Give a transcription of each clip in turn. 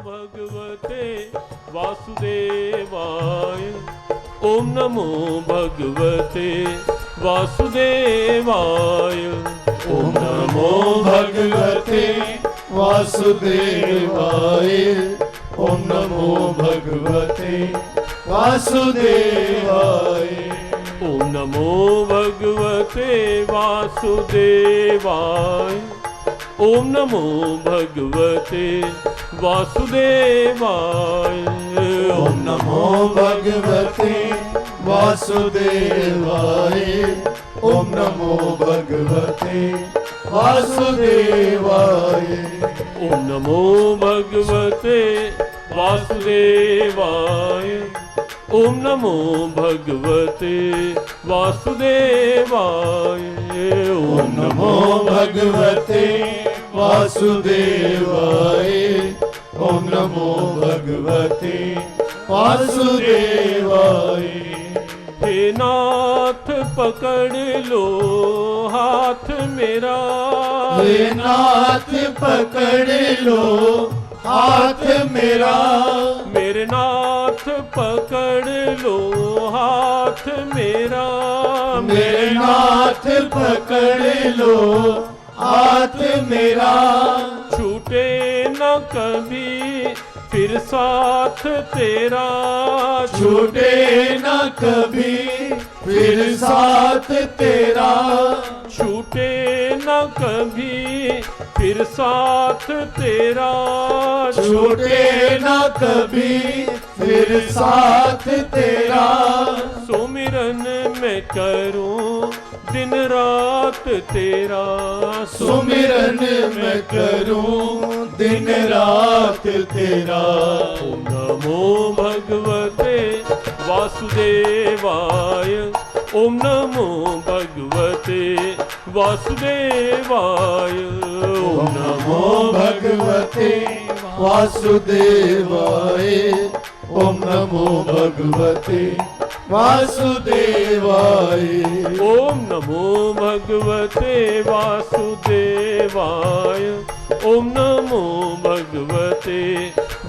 भगवते वासुदेवाय। ओम नमो भगवते वासुदेवाय। ओम नमो भगवते वासुदेवाय। ओम नमो भगवते वासुदेवाय। ओम नमो भगवते वासुदेवाय। ओम नमो भगवते वासुदेवाय। ओम नमो भगवते वासुदेवाय। ओम नमो भगवते वासुदेवाय। ओम नमो भगवते वासुदेवाय। ओम नमो भगवते वासुदेवाय। ओम नमो भगवते वासुदेवाय। ओम नमो भगवते वासुदेवाय। हे नाथ पकड़ लो हाथ मेरा। हे नाथ पकड़ लो हाथ मेरा। मेरे नाथ पकड़ लो हाथ मेरा। मेरे नाथ पकड़ लो हाथ मेरा। छूटे न कभी फिर साथ तेरा। छूटे न कभी फिर साथ तेरा। छूटे न कभी फिर साथ तेरा। छूटे न कभी फिर साथ तेरा। सुमिरन में करूं दिन रात तेरा। सुमिरन में करूं दिन रात तेरा। ओम नमो भगवते वासुदेवाय। ओम नमो भगवते वासुदेवाय। ओम नमो भगवते वासुदेवाय। ओम नमो भगवते वासुदेवाय। ओम नमो भगवते वासुदेवाय। ओम नमो भगवते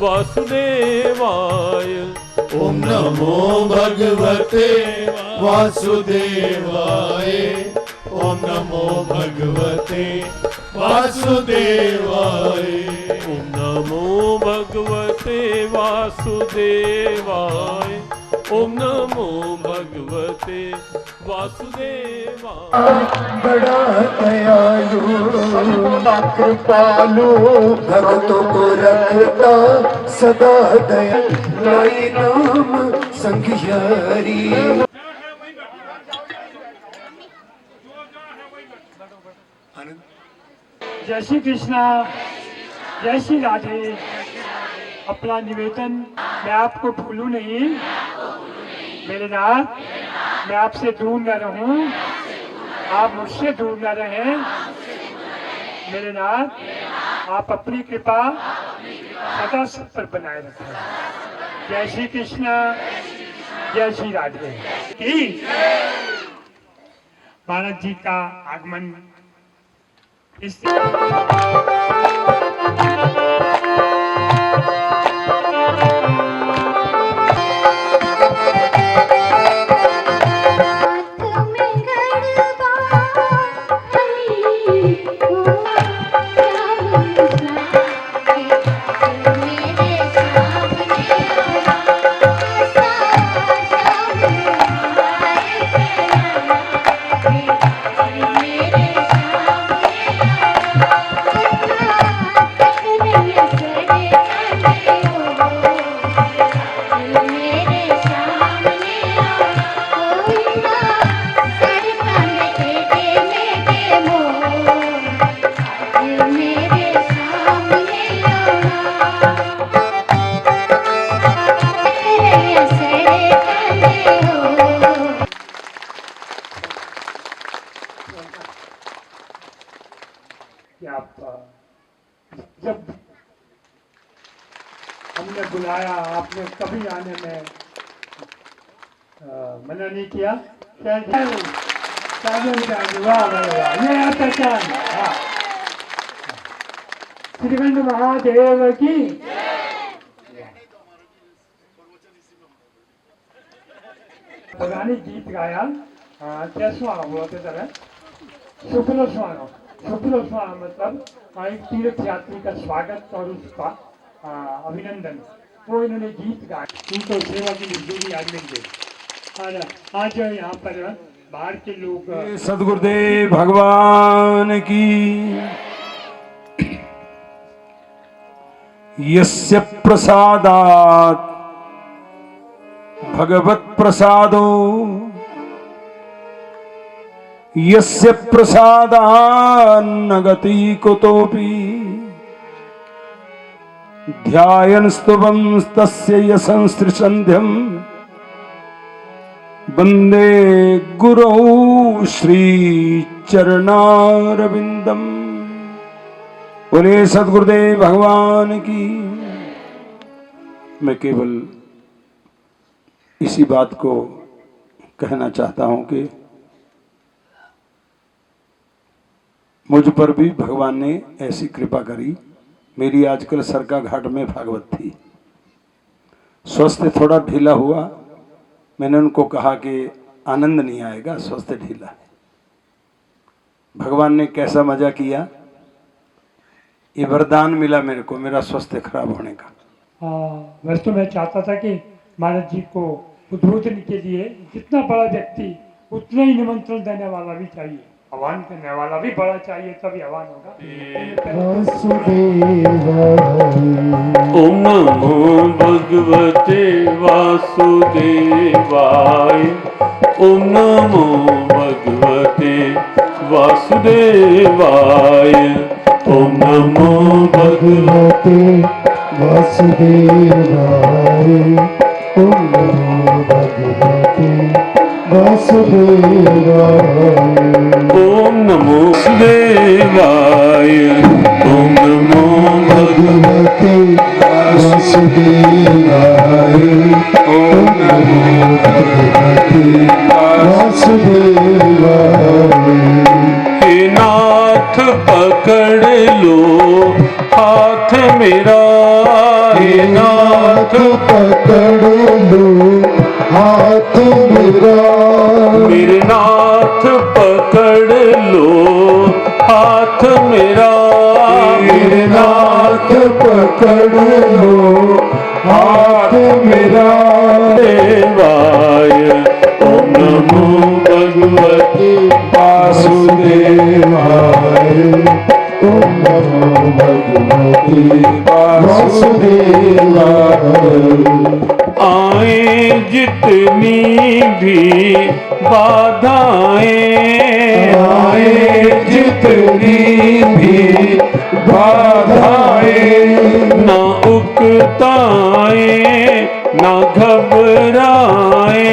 वासुदेवाय। ओम नमो भगवते वासुदेवाय। ओम नमो भगवते वासुदेवाय। ओम नमो भगवते वासुदेवाय। ओम नमो भगवते वासुदेवाय। बड़ा दयालु कृपालु भक्तों को रखता सदा दया। लाई नाम संघियारी। जय श्री कृष्णा, जय श्री राधे। अपना निवेदन, मैं आपको भूलूं नहीं मेरे नाथ। मैं आपसे दूर न रहूं, आप मुझसे दूर न रहें मेरे नाथ। आप अपनी कृपा सदा सब पर बनाए रखें। जय श्री कृष्णा, जय श्री राधे की। महाराज जी का आगमन इस जब हमने बुलाया आपने कभी आने में मना नहीं किया। श्रीखंड महादेव की, पुरानी गीत गाया कैसवा बोलते तरह शुक्ल स्वाहा मतलब एक तीर्थ यात्री का स्वागत और उसका अभिनंदन, वो इन्होंने गीत गाया। उनको सेवा की मजदूरी आज मिल गई। आज यहाँ पर बाहर के लोग सद्गुरुदेव भगवान की। यस्य प्रसादात् भगवत प्रसादो, यस्य प्रसादान्न गति कुतोऽपि, ध्यायन् स्तुवं तस्य यशंस्त्रिसन्ध्यम् वन्दे गुरौ श्री चरणारविंदम। बोले सद्गुरुदेव भगवान की। मैं केवल इसी बात को कहना चाहता हूं कि मुझ पर भी भगवान ने ऐसी कृपा करी। मेरी आजकल सरका घाट में भागवत थी, स्वास्थ्य थोड़ा ढीला हुआ। मैंने उनको कहा कि आनंद नहीं आएगा, स्वास्थ्य ढीला है। भगवान ने कैसा मजा किया, ये वरदान मिला मेरे को मेरा स्वास्थ्य खराब होने का। वैसे तो मैं चाहता था कि महाराज जी को उद्बोधन के लिए जितना बड़ा व्यक्ति उतना ही निमंत्रण देने वाला भी चाहिए, आह्वान करने वाला भी बड़ा चाहिए, तभी आह्वान होगा। ओम नमो भगवते वासुदेवाय। ओम नमो भगवते वासुदेवाय। ओम नमो भगवते वासुदेवाय। ओम नमो भगवते वासुदेवाय। ओम नमो देवाय। ओम नमो भगवते वासुदेवाय। ओम नमो भगवते वासुदेवाय। हे नाथ पकड़ लो हाथ मेरा। हे नाथ पकड़ लो हाथ मेरा। मेरे नाथ पकड़ लो हाथ मेरा। मेरे नाथ पकड़ लो हाथ मेरा। देवाय। ओम नमो भगवते वासुदेवाय। ओम नमो भगवते वासुदेवाय। आए जितनी भी बाधाएं, आए जितनी भी बाधाएं, ना उकताए ना घबराए।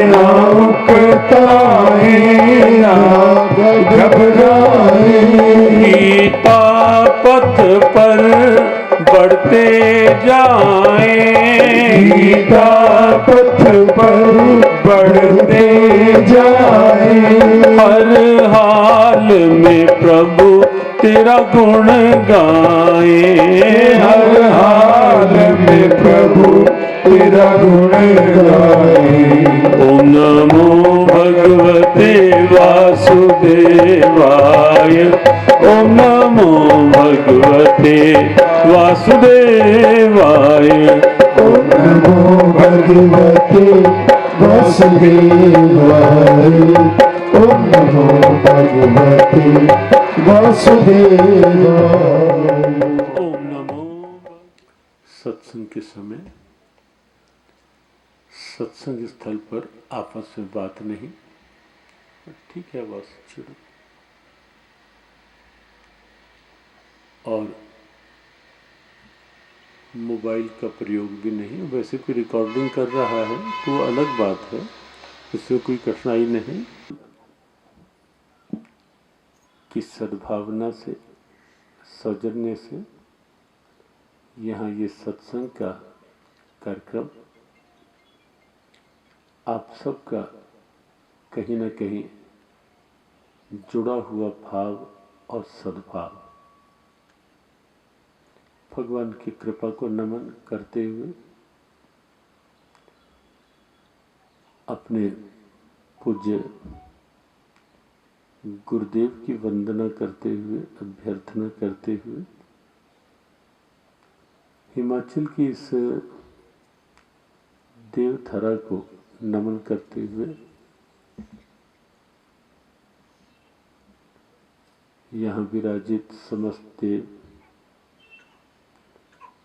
ना उकताए ना घबराए। गीता पथ पर बढ़ते जाए। गीता पथ पर बढ़ते जाए। हर हाल में प्रभु तेरा गुण गाए। हर हाल में प्रभु तेरा गुण गाए। ओम नमो भगवते वासुदेवाय। ओम नमो भगवते वासुदेवाय। ओम नमो भगवते वासुदेवाय। ओम नमो भगवते वासुदेवाय। ओम नमो। सत्संग के समय सत्संग स्थल पर आपस में बात नहीं, ठीक है, बस छोड़ो। और मोबाइल का प्रयोग भी नहीं। वैसे कोई रिकॉर्डिंग कर रहा है तो वो अलग बात है, इससे कोई कठिनाई नहीं। कि सद्भावना से, सौजन्य से यहाँ ये सत्संग का कार्यक्रम आप सबका कहीं न कहीं जुड़ा हुआ भाव और सद्भाव, भगवान की कृपा को नमन करते हुए अपने पूज्य गुरुदेव की वंदना करते हुए, अभ्यर्थना करते हुए हिमाचल की इस देवधरा को नमन करते हुए यहाँ विराजित समस्त देव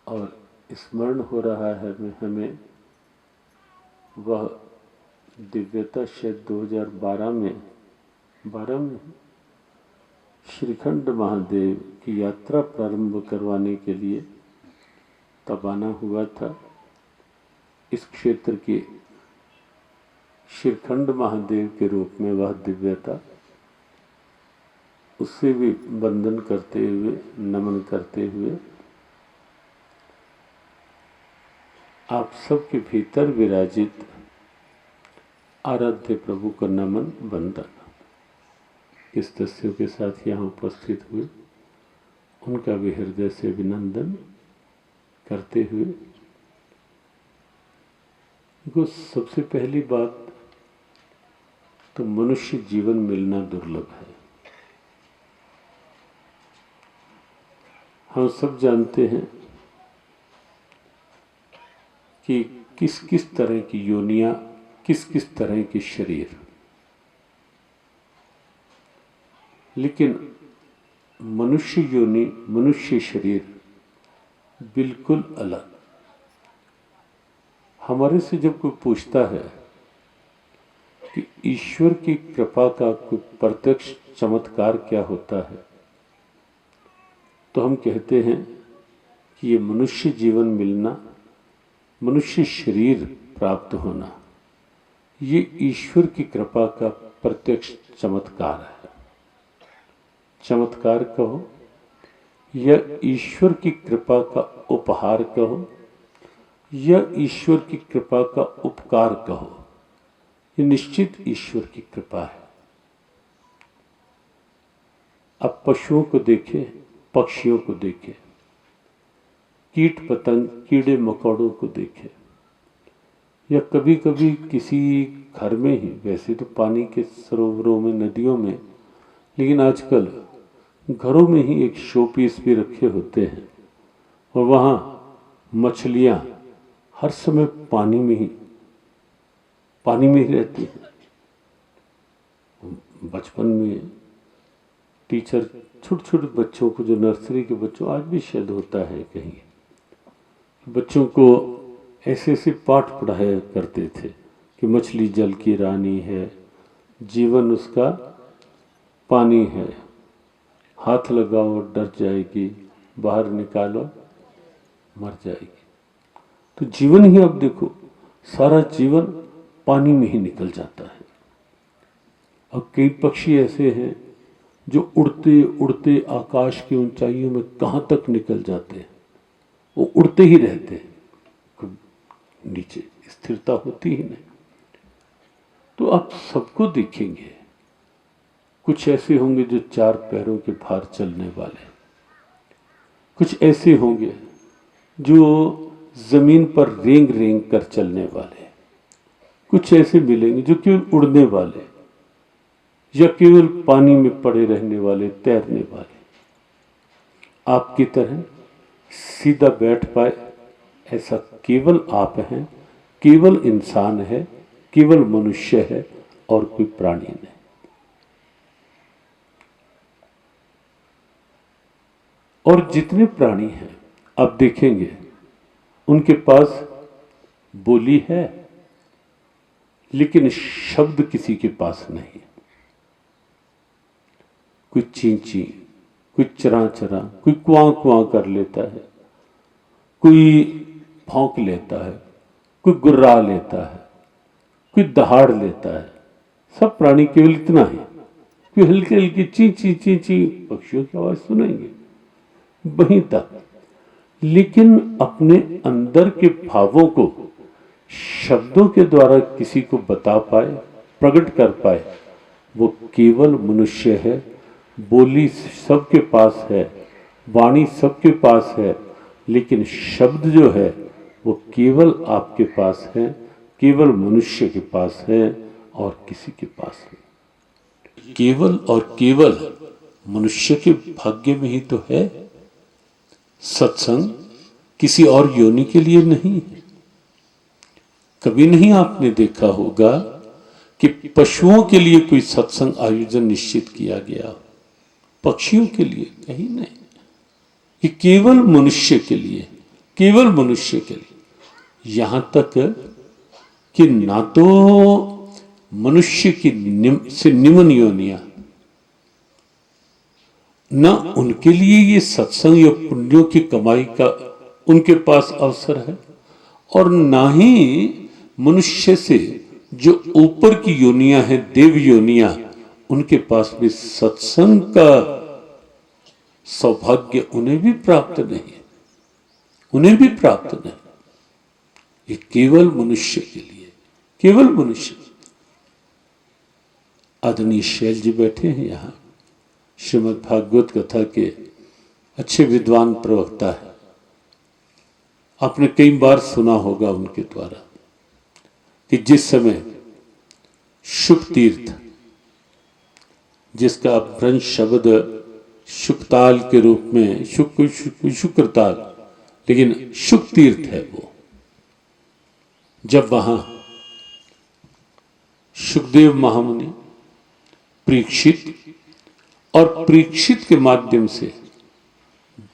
और स्मरण हो रहा है हमें वह दिव्यता शायद 2012 में श्रीखंड महादेव की यात्रा प्रारंभ करवाने के लिए तब आना हुआ था। इस क्षेत्र के श्रीखंड महादेव के रूप में वह दिव्यता, उससे भी वंदन करते हुए, नमन करते हुए आप सबके भीतर विराजित आराध्य प्रभु का नमन, वंदन इस दस्यों के साथ यहाँ उपस्थित हुए उनका भी हृदय से अभिनंदन करते हुए, देखो सबसे पहली बात तो मनुष्य जीवन मिलना दुर्लभ है। हम सब जानते हैं कि किस किस तरह की योनियां, किस किस तरह के शरीर, लेकिन मनुष्य योनि, मनुष्य शरीर बिल्कुल अलग। हमारे से जब कोई पूछता है कि ईश्वर की कृपा का कोई प्रत्यक्ष चमत्कार क्या होता है, तो हम कहते हैं कि ये मनुष्य जीवन मिलना, मनुष्य शरीर प्राप्त होना, ये ईश्वर की कृपा का प्रत्यक्ष चमत्कार है। चमत्कार कहो या ईश्वर की कृपा का उपहार कहो या ईश्वर की कृपा का उपकार कहो, ये निश्चित ईश्वर की कृपा है। अब पशुओं को देखें, पक्षियों को देखें, कीट पतंग, कीड़े मकोड़ों को देखें, या कभी कभी किसी घर में ही, वैसे तो पानी के सरोवरों में, नदियों में, लेकिन आजकल घरों में ही एक शो पीस भी रखे होते हैं और वहाँ मछलियाँ हर समय पानी में ही रहती हैं। बचपन में टीचर छोटे छोटे बच्चों को, जो नर्सरी के बच्चों, आज भी शायद होता है कहीं, बच्चों को ऐसे ऐसे पाठ पढ़ाया करते थे कि मछली जल की रानी है, जीवन उसका पानी है, हाथ लगाओ डर जाएगी, बाहर निकालो मर जाएगी। तो जीवन ही, अब देखो सारा जीवन पानी में ही निकल जाता है। और कई पक्षी ऐसे हैं जो उड़ते उड़ते आकाश की ऊंचाइयों में कहाँ तक निकल जाते हैं, वो उड़ते ही रहते हैं, नीचे स्थिरता होती ही नहीं। तो आप सबको देखेंगे, कुछ ऐसे होंगे जो 4 पैरों के भार चलने वाले, कुछ ऐसे होंगे जो जमीन पर रेंग रेंग कर चलने वाले, कुछ ऐसे मिलेंगे जो केवल उड़ने वाले या केवल पानी में पड़े रहने वाले, तैरने वाले। आपकी तरह सीधा बैठ पाए ऐसा केवल आप हैं, केवल इंसान है, केवल मनुष्य है और कोई प्राणी नहीं। और जितने प्राणी हैं आप देखेंगे उनके पास बोली है, लेकिन शब्द किसी के पास नहीं। कोई ची ची, कोई चरा चरा, कोई कुआं कुआं कर लेता है, कोई भौंक लेता है, कोई गुर्रा लेता है, कोई दहाड़ लेता है। सब प्राणी केवल इतना है, कोई हल्की हल्की ची ची ची ची पक्षियों की आवाज सुनेंगे, वहीं तक। लेकिन अपने अंदर के भावों को शब्दों के द्वारा किसी को बता पाए, प्रकट कर पाए, वो केवल मनुष्य है। बोली सबके पास है, वाणी सबके पास है, लेकिन शब्द जो है वो केवल आपके पास है, केवल मनुष्य के पास है और किसी के पास नहीं। केवल और केवल मनुष्य के भाग्य में ही तो है। सत्संग किसी और योनि के लिए नहीं है। कभी नहीं आपने देखा होगा कि पशुओं के लिए कोई सत्संग आयोजन निश्चित किया गया, पक्षियों के लिए कहीं नहीं। ये केवल मनुष्य के लिए, केवल मनुष्य के लिए। यहां तक कि ना तो मनुष्य की से निम्न योनियां, ना उनके लिए ये सत्संग या पुण्यों की कमाई का उनके पास अवसर है, और ना ही मनुष्य से जो ऊपर की योनियां हैं, देव योनियां, उनके पास भी सत्संग का सौभाग्य उन्हें भी प्राप्त नहीं है, उन्हें भी प्राप्त नहीं। ये केवल मनुष्य के लिए, केवल मनुष्य। आदरणीय शैल जी बैठे हैं यहां, श्रीमद् भागवत कथा के अच्छे विद्वान प्रवक्ता है। आपने कई बार सुना होगा उनके द्वारा कि जिस समय शुक तीर्थ, जिसका भ्रंश शब्द शुकताल के रूप में शुक्रताल, लेकिन शुक तीर्थ है वो, जब वहां शुकदेव महामुनि, परीक्षित और परीक्षित के माध्यम से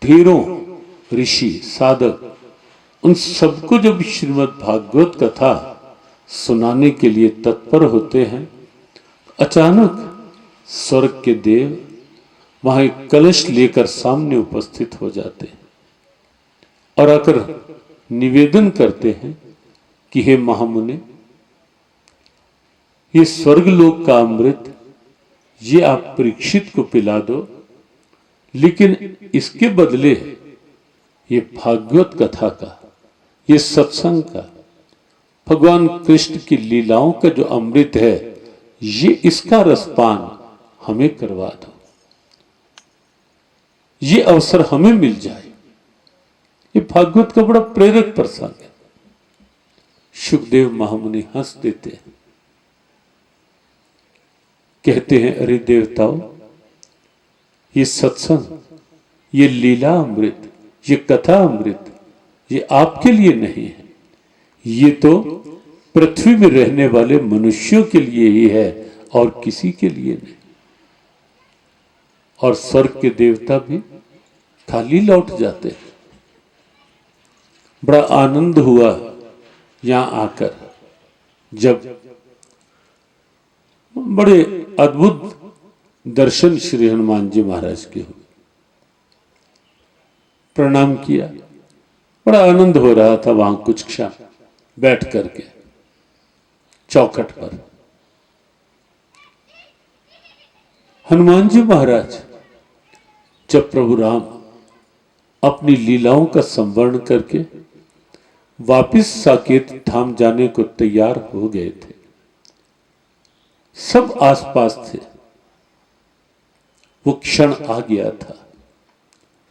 ढेरों ऋषि साधक, उन सबको जब श्रीमद् भागवत कथा सुनाने के लिए तत्पर होते हैं, अचानक स्वर्ग के देव वहां एक कलश लेकर सामने उपस्थित हो जाते हैं और आकर निवेदन करते हैं कि हे महामुनि, ये स्वर्गलोक का अमृत ये आप परीक्षित को पिला दो, लेकिन इसके बदले ये भागवत कथा का, ये सत्संग का, भगवान कृष्ण की लीलाओं का जो अमृत है, ये इसका रसपान हमें करवा दो, ये अवसर हमें मिल जाए। ये भागवत का बड़ा प्रेरक प्रसंग है। शुकदेव महामुनि हंस देते हैं, कहते हैं अरे देवताओं, ये सत्संग, ये लीला अमृत, ये कथा अमृत, ये आपके लिए नहीं है, ये तो पृथ्वी में रहने वाले मनुष्यों के लिए ही है और किसी के लिए नहीं। और स्वर्ग के देवता भी खाली लौट जाते हैं। बड़ा आनंद हुआ यहां आकर, जब बड़े अद्भुत दर्शन श्री हनुमान जी महाराज के हुए। प्रणाम किया, बड़ा आनंद हो रहा था वहां कुछ क्षण बैठ करके चौखट पर। हनुमान जी महाराज जब प्रभु राम अपनी लीलाओं का संवरण करके वापिस साकेत धाम जाने को तैयार हो गए थे, सब आसपास थे। वो क्षण आ गया था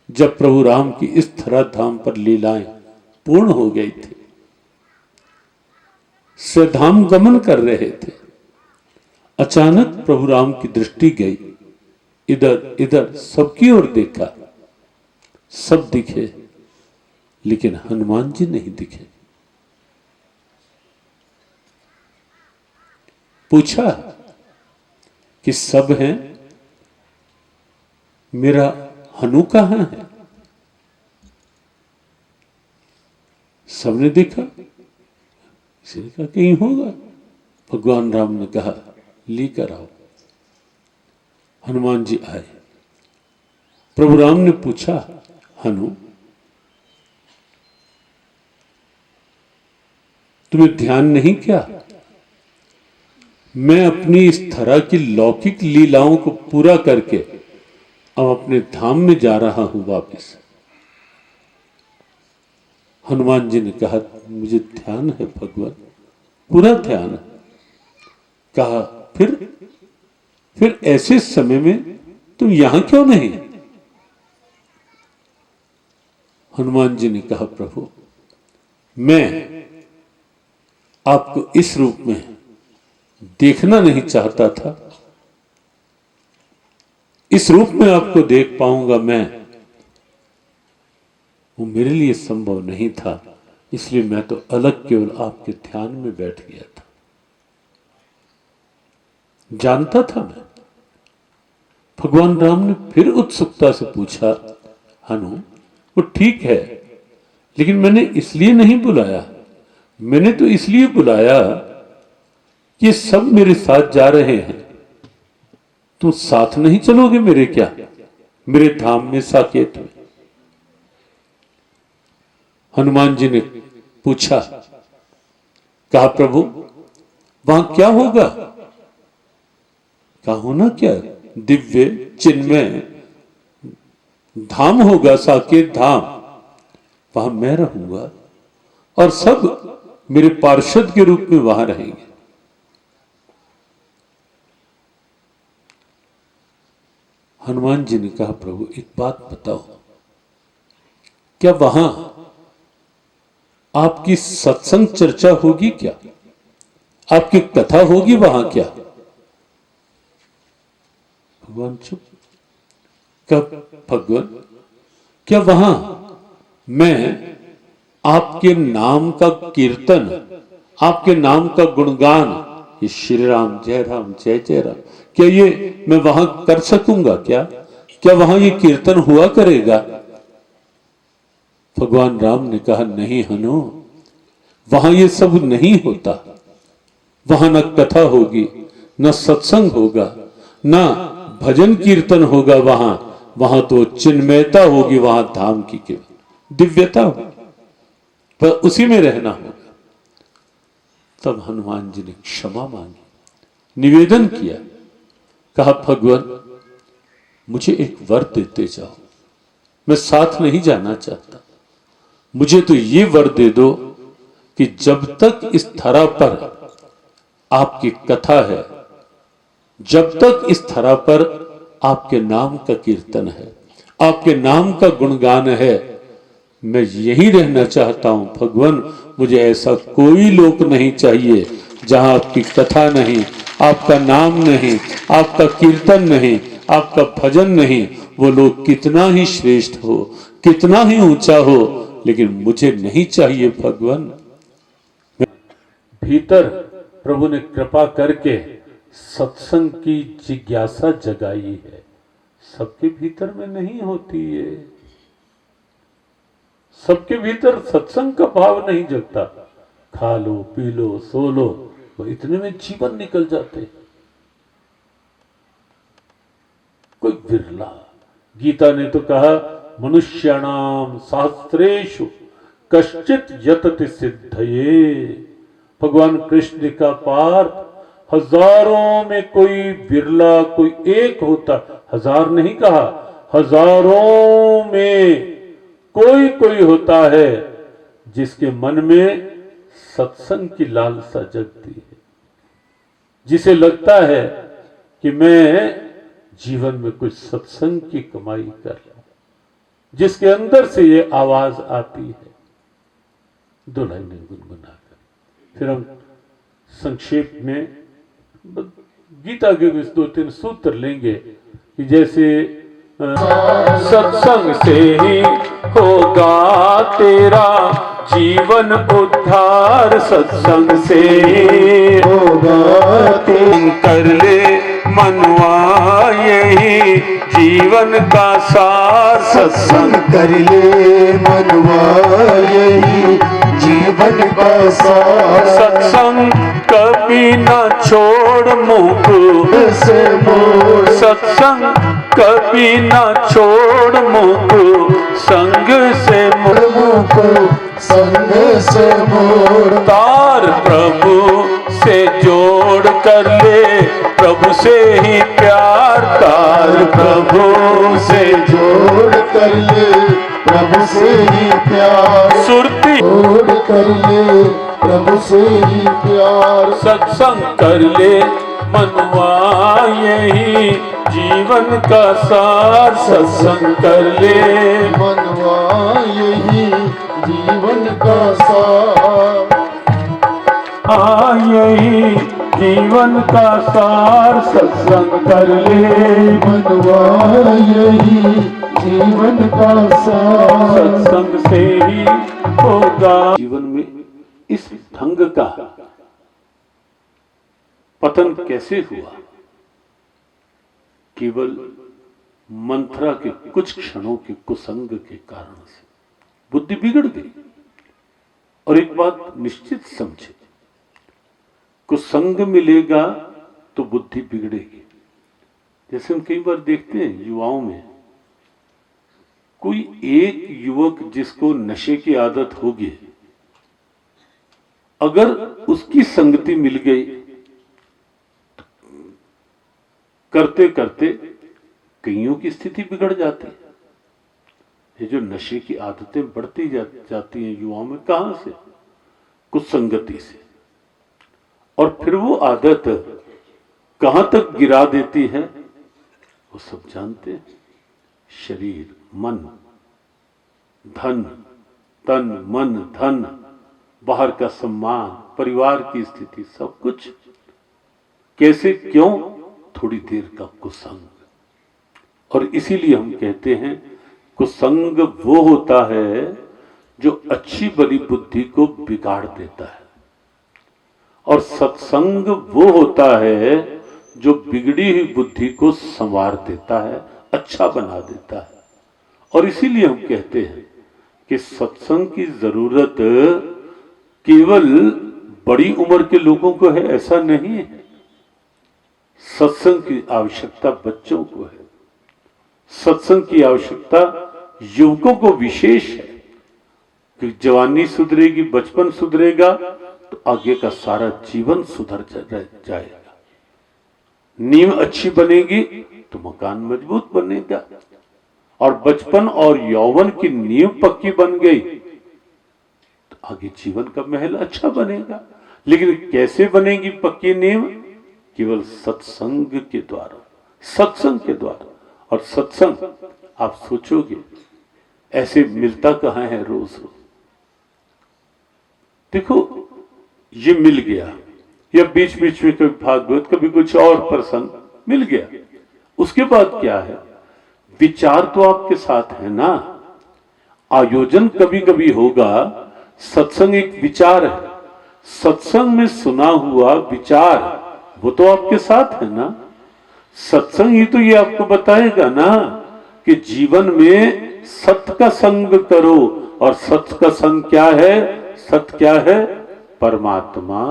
जब प्रभु राम की इस धरा धाम पर लीलाएं पूर्ण हो गई थी। स्वधाम गमन कर रहे थे, अचानक प्रभु राम की दृष्टि गई, इधर इधर सबकी ओर देखा, सब दिखे, लेकिन हनुमान जी नहीं दिखे। पूछा कि सब हैं, मेरा हनु कहां है? सबने देखा, किसी ने कहा कहीं होगा। भगवान राम ने कहा लेकर आओ। हनुमान जी आए। प्रभु राम ने पूछा, हनु तुम्हें ध्यान नहीं क्या? मैं अपनी इस तरह की लौकिक लीलाओं को पूरा करके अब अपने धाम में जा रहा हूं वापस। हनुमान जी ने कहा मुझे ध्यान है भगवान, पूरा ध्यान है। कहा फिर ऐसे समय में तुम यहां क्यों नहीं? हनुमान जी ने कहा प्रभु, मैं आपको इस रूप में देखना नहीं चाहता था, इस रूप में आपको देख पाऊंगा मैं, वो मेरे लिए संभव नहीं था। इसलिए मैं तो अलग केवल आपके ध्यान में बैठ गया था। जानता था मैं। भगवान राम ने फिर उत्सुकता से पूछा, हनु वो ठीक है, लेकिन मैंने इसलिए नहीं बुलाया, मैंने तो इसलिए बुलाया कि सब मेरे साथ जा रहे हैं, तुम साथ नहीं चलोगे मेरे क्या, मेरे धाम में साकेत में। हनुमान जी ने पूछा, कहा प्रभु वहां क्या होगा? कहा होना क्या, दिव्य चिन्मय धाम होगा, साकेत धाम, वहां मैं रहूंगा और सब मेरे पार्षद के रूप में वहां रहेंगे। हनुमान जी ने कहा, प्रभु एक बात बताओ, क्या वहां आपकी सत्संग चर्चा होगी क्या, आपकी कथा होगी वहां क्या? भगवान चुप। कब? भगवान क्या वहां मैं आपके नाम का कीर्तन, आपके नाम का गुणगान, ये श्री राम जय जय राम, क्या ये मैं वहां कर सकूंगा क्या? क्या वहां ये कीर्तन हुआ करेगा? भगवान राम ने कहा, नहीं हनु, वहां ये सब नहीं होता। वहां न कथा होगी, न सत्संग होगा, न भजन कीर्तन होगा। वहां तो चिन्मयता होगी, वहां धाम की केवल दिव्यता होगी, पर उसी में रहना होगा। तब हनुमान जी ने क्षमा मांगी, निवेदन किया, कहा भगवान मुझे एक वर देते जाओ, मैं साथ नहीं जाना चाहता, मुझे तो ये वर दे दो कि जब तक इस धरा पर आपकी कथा है, जब तक इस धरा पर आपके नाम का कीर्तन है, आपके नाम का गुणगान है, मैं यही रहना चाहता हूं। भगवान मुझे ऐसा कोई लोक नहीं चाहिए जहां आपकी कथा नहीं, आपका नाम नहीं, आपका कीर्तन नहीं, आपका भजन नहीं। वो लोग कितना ही श्रेष्ठ हो, कितना ही ऊंचा हो, लेकिन मुझे नहीं चाहिए भगवान। भीतर प्रभु ने कृपा करके सत्संग की जिज्ञासा जगाई है, सबके भीतर में नहीं होती है। सबके भीतर सत्संग का भाव नहीं जगता। खा लो, पी लो, सो लो, वो इतने में जीवन निकल जाते। कोई बिरला। गीता ने तो कहा, मनुष्याणाम शास्त्रेषु कश्चित यतति सिद्धये। भगवान कृष्ण का पार्थ हजारों में कोई बिरला, कोई एक होता, हजार नहीं कहा, हजारों में कोई होता है जिसके मन में सत्संग की लालसा जगती है, जिसे लगता है कि मैं जीवन में कुछ सत्संग की कमाई कर लूं, जिसके अंदर से ये आवाज आती है। दो लाइनें गुनगुनाकर फिर हम संक्षेप में गीता के कुछ 2-3 सूत्र लेंगे कि जैसे सत्संग से ही होगा तेरा जीवन उद्धार, सत्संग से ही होगा तेरा। कर ले मनवा यही जीवन का सार, सत्संग कर ले मनवा यही जीवन का सार। सत्संग कभी न छोड़ मुख से मोड़, सत्संग कभी न छोड़ मुख संग से को संग से मोड़। तार प्रभु से जोड़ कर ले, प्रभु से ही प्यार, तार प्रभु से जोड़ कर ले, प्रभु से ही प्यार। सुरती जोड़ कर ले, प्रभु से ही प्यार। सत्संग कर ले मनवा यही जीवन का सार, सत्संग कर ले मनवा यही जीवन का सार। यही जीवन का सार, सत्संग कर ले मनवा यही जीवन का सार। सत्संग से ही होगा। जीवन में इस ढंग का पतन कैसे हुआ? केवल मंथरा के कुछ क्षणों के कुसंग के कारण से बुद्धि बिगड़ गई। और एक बात निश्चित समझे, कुसंग मिलेगा तो बुद्धि बिगड़ेगी। जैसे हम कई बार देखते हैं युवाओं में, कोई एक युवक जिसको नशे की आदत होगी, अगर उसकी संगति मिल गई करते करते कईयों की स्थिति बिगड़ जाती है। ये जो नशे की आदतें बढ़ती जाती हैं युवाओं में, कहां से? कुछ संगति से। और फिर वो आदत कहां तक गिरा देती है वो सब जानते हैं। शरीर, मन, धन, तन मन धन, बाहर का सम्मान, परिवार की स्थिति, सब कुछ कैसे, क्यों? थोड़ी देर का कुसंग। और इसीलिए हम कहते हैं कुसंग वो होता है जो अच्छी बनी बुद्धि को बिगाड़ देता है, और सत्संग वो होता है जो बिगड़ी हुई बुद्धि को संवार देता है, अच्छा बना देता है। और इसीलिए हम कहते हैं कि सत्संग की जरूरत केवल बड़ी उम्र के लोगों को है, ऐसा नहीं है। सत्संग की आवश्यकता बच्चों को है, सत्संग की आवश्यकता युवकों को विशेष है। कि जवानी सुधरेगी, बचपन सुधरेगा तो आगे का सारा जीवन सुधर जाएगा। नींव अच्छी बनेगी तो मकान मजबूत बनेगा। और बचपन और यौवन की नींव पक्की बन गई तो आगे जीवन का महल अच्छा बनेगा। लेकिन कैसे बनेगी पक्की नींव? केवल सत्संग के द्वारा, सत्संग के द्वारा। और सत्संग आप सोचोगे ऐसे मिलता कहां है रोज रोज? देखो, ये मिल गया, या बीच बीच में कभी भागवत, कभी कुछ और प्रसंग मिल गया, उसके बाद क्या है? विचार तो आपके साथ है ना। आयोजन कभी कभी होगा, सत्संग एक विचार है। सत्संग में सुना हुआ विचार वो तो आपके साथ है ना। सत्संग ही तो ये आपको बताएगा ना कि जीवन में सत्य का संग करो। और सत्य का संग क्या है? सत्य क्या है? परमात्मा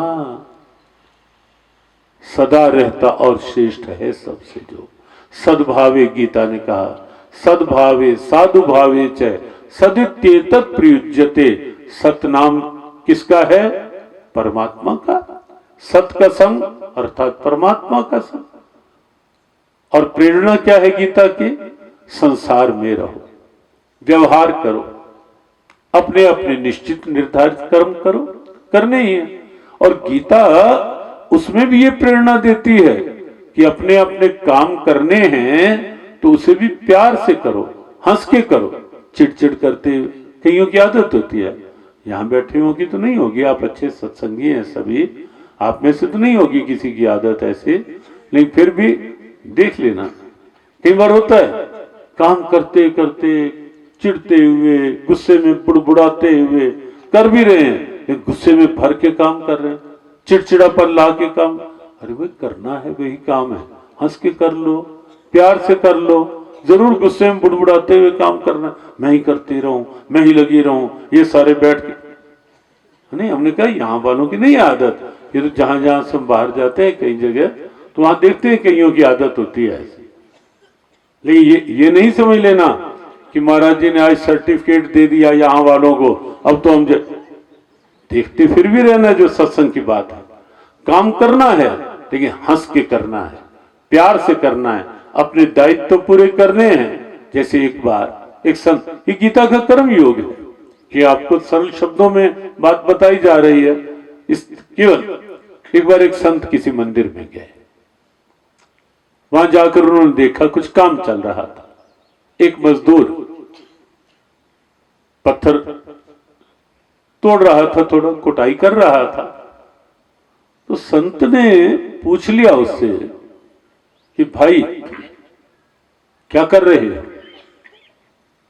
सदा रहता और श्रेष्ठ है सबसे जो। सद्भावे, गीता ने कहा, सद्भावे साधु भावे च सदित्येतत् प्रयुज्यते। सतनाम किसका है? परमात्मा का। सत्य का संग अर्थात परमात्मा का संग। और प्रेरणा क्या है गीता की? संसार में रहो, व्यवहार करो, अपने अपने निश्चित निर्धारित कर्म करो, करने ही है। और गीता उसमें भी ये प्रेरणा देती है कि अपने अपने काम करने हैं तो उसे भी प्यार से करो, हंस के करो। चिड़चिड़ करते कईयों की आदत होती है। यहां बैठे होगी तो नहीं होगी, आप अच्छे सत्संगी हैं सभी, आप में से तो नहीं होगी किसी की आदत ऐसे, लेकिन फिर भी देख लेना, कई बार होता है काम करते करते चिढ़ते हुए, गुस्से में बुड़बुड़ाते हुए कर भी रहे हैं, लेकिन गुस्से में भर के काम कर रहे हैं, चिड़चिड़ा पर ला के काम। अरे भाई, करना है वही काम है, हंस के कर लो, प्यार से कर लो। जरूर गुस्से में बुड़बुड़ाते हुए काम करना, मैं ही करती रहूं, मैं ही लगी रहूं, ये सारे बैठ के नहीं। हमने कहा यहाँ वालों की नहीं आदत, ये तो जहां जहां से बाहर जाते हैं कई जगह तो वहां देखते हैं कईयों की आदत होती है ऐसी। लेकिन ये नहीं समझ लेना कि महाराज जी ने आज सर्टिफिकेट दे दिया यहाँ वालों को, अब तो हम देखते फिर भी रहना। जो सत्संग की बात है, काम करना है लेकिन हंस के करना है, प्यार से करना है, अपने दायित्व तो पूरे करने हैं। जैसे एक बार एक संत, ये गीता का कर्म योग है कि आपको सरल शब्दों में बात बताई जा रही है। इस केवल एक बार एक संत किसी मंदिर में गए, वहां जाकर उन्होंने देखा कुछ काम चल रहा था। एक मजदूर पत्थर तोड़ रहा था, थोड़ा कुटाई कर रहा था। तो संत ने पूछ लिया उससे कि भाई क्या कर रहे हैं?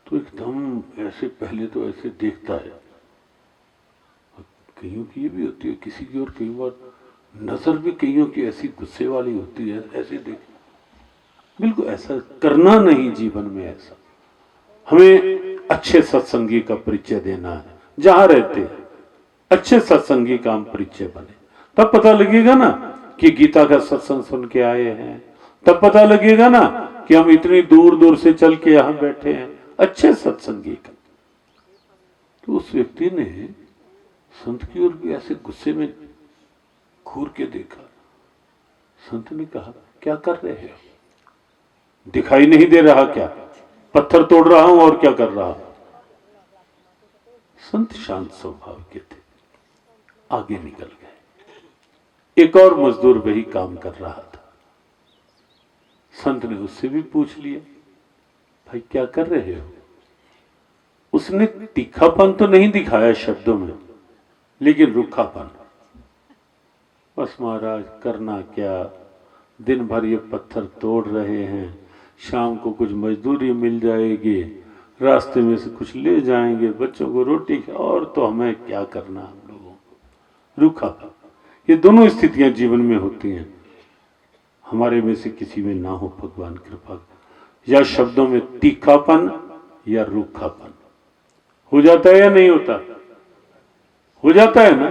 तो एकदम ऐसे पहले तो ऐसे देखता है, कईयों की ये भी होती है किसी की, और कई बार नजर भी कईयों की ऐसी गुस्से वाली होती है, ऐसे देख। बिल्कुल ऐसा करना नहीं जीवन में। ऐसा हमें अच्छे सत्संगी का परिचय देना है, जहां रहते हैं अच्छे सत्संगी का हम परिचय बने, तब पता लगेगा ना कि गीता का सत्संग सुन के आए हैं, तब पता लगेगा ना कि हम इतनी दूर दूर से चल के यहां बैठे हैं अच्छे सत्संगी का। तो उस व्यक्ति ने संत की ओर भी ऐसे गुस्से में घूर के देखा। संत ने कहा, क्या कर रहे हो? दिखाई नहीं दे रहा क्या? पत्थर तोड़ रहा हूं, और क्या कर रहा हूं? संत शांत स्वभाव के थे, आगे निकल गए। एक और मजदूर वही काम कर रहा था। संत ने उससे भी पूछ लिया, भाई क्या कर रहे हो? उसने तीखापन तो नहीं दिखाया शब्दों में, लेकिन रुखापन। बस महाराज करना क्या, दिन भर ये पत्थर तोड़ रहे हैं, शाम को कुछ मजदूरी मिल जाएगी, रास्ते में से कुछ ले जाएंगे, बच्चों को रोटी, और तो हमें क्या करना हम लोगों को। रुखापन, ये दोनों स्थितियां जीवन में होती हैं। हमारे में से किसी में ना हो भगवान कृपा, या शब्दों में तीखापन या रूखापन। हो जाता है या नहीं होता? हो जाता है ना,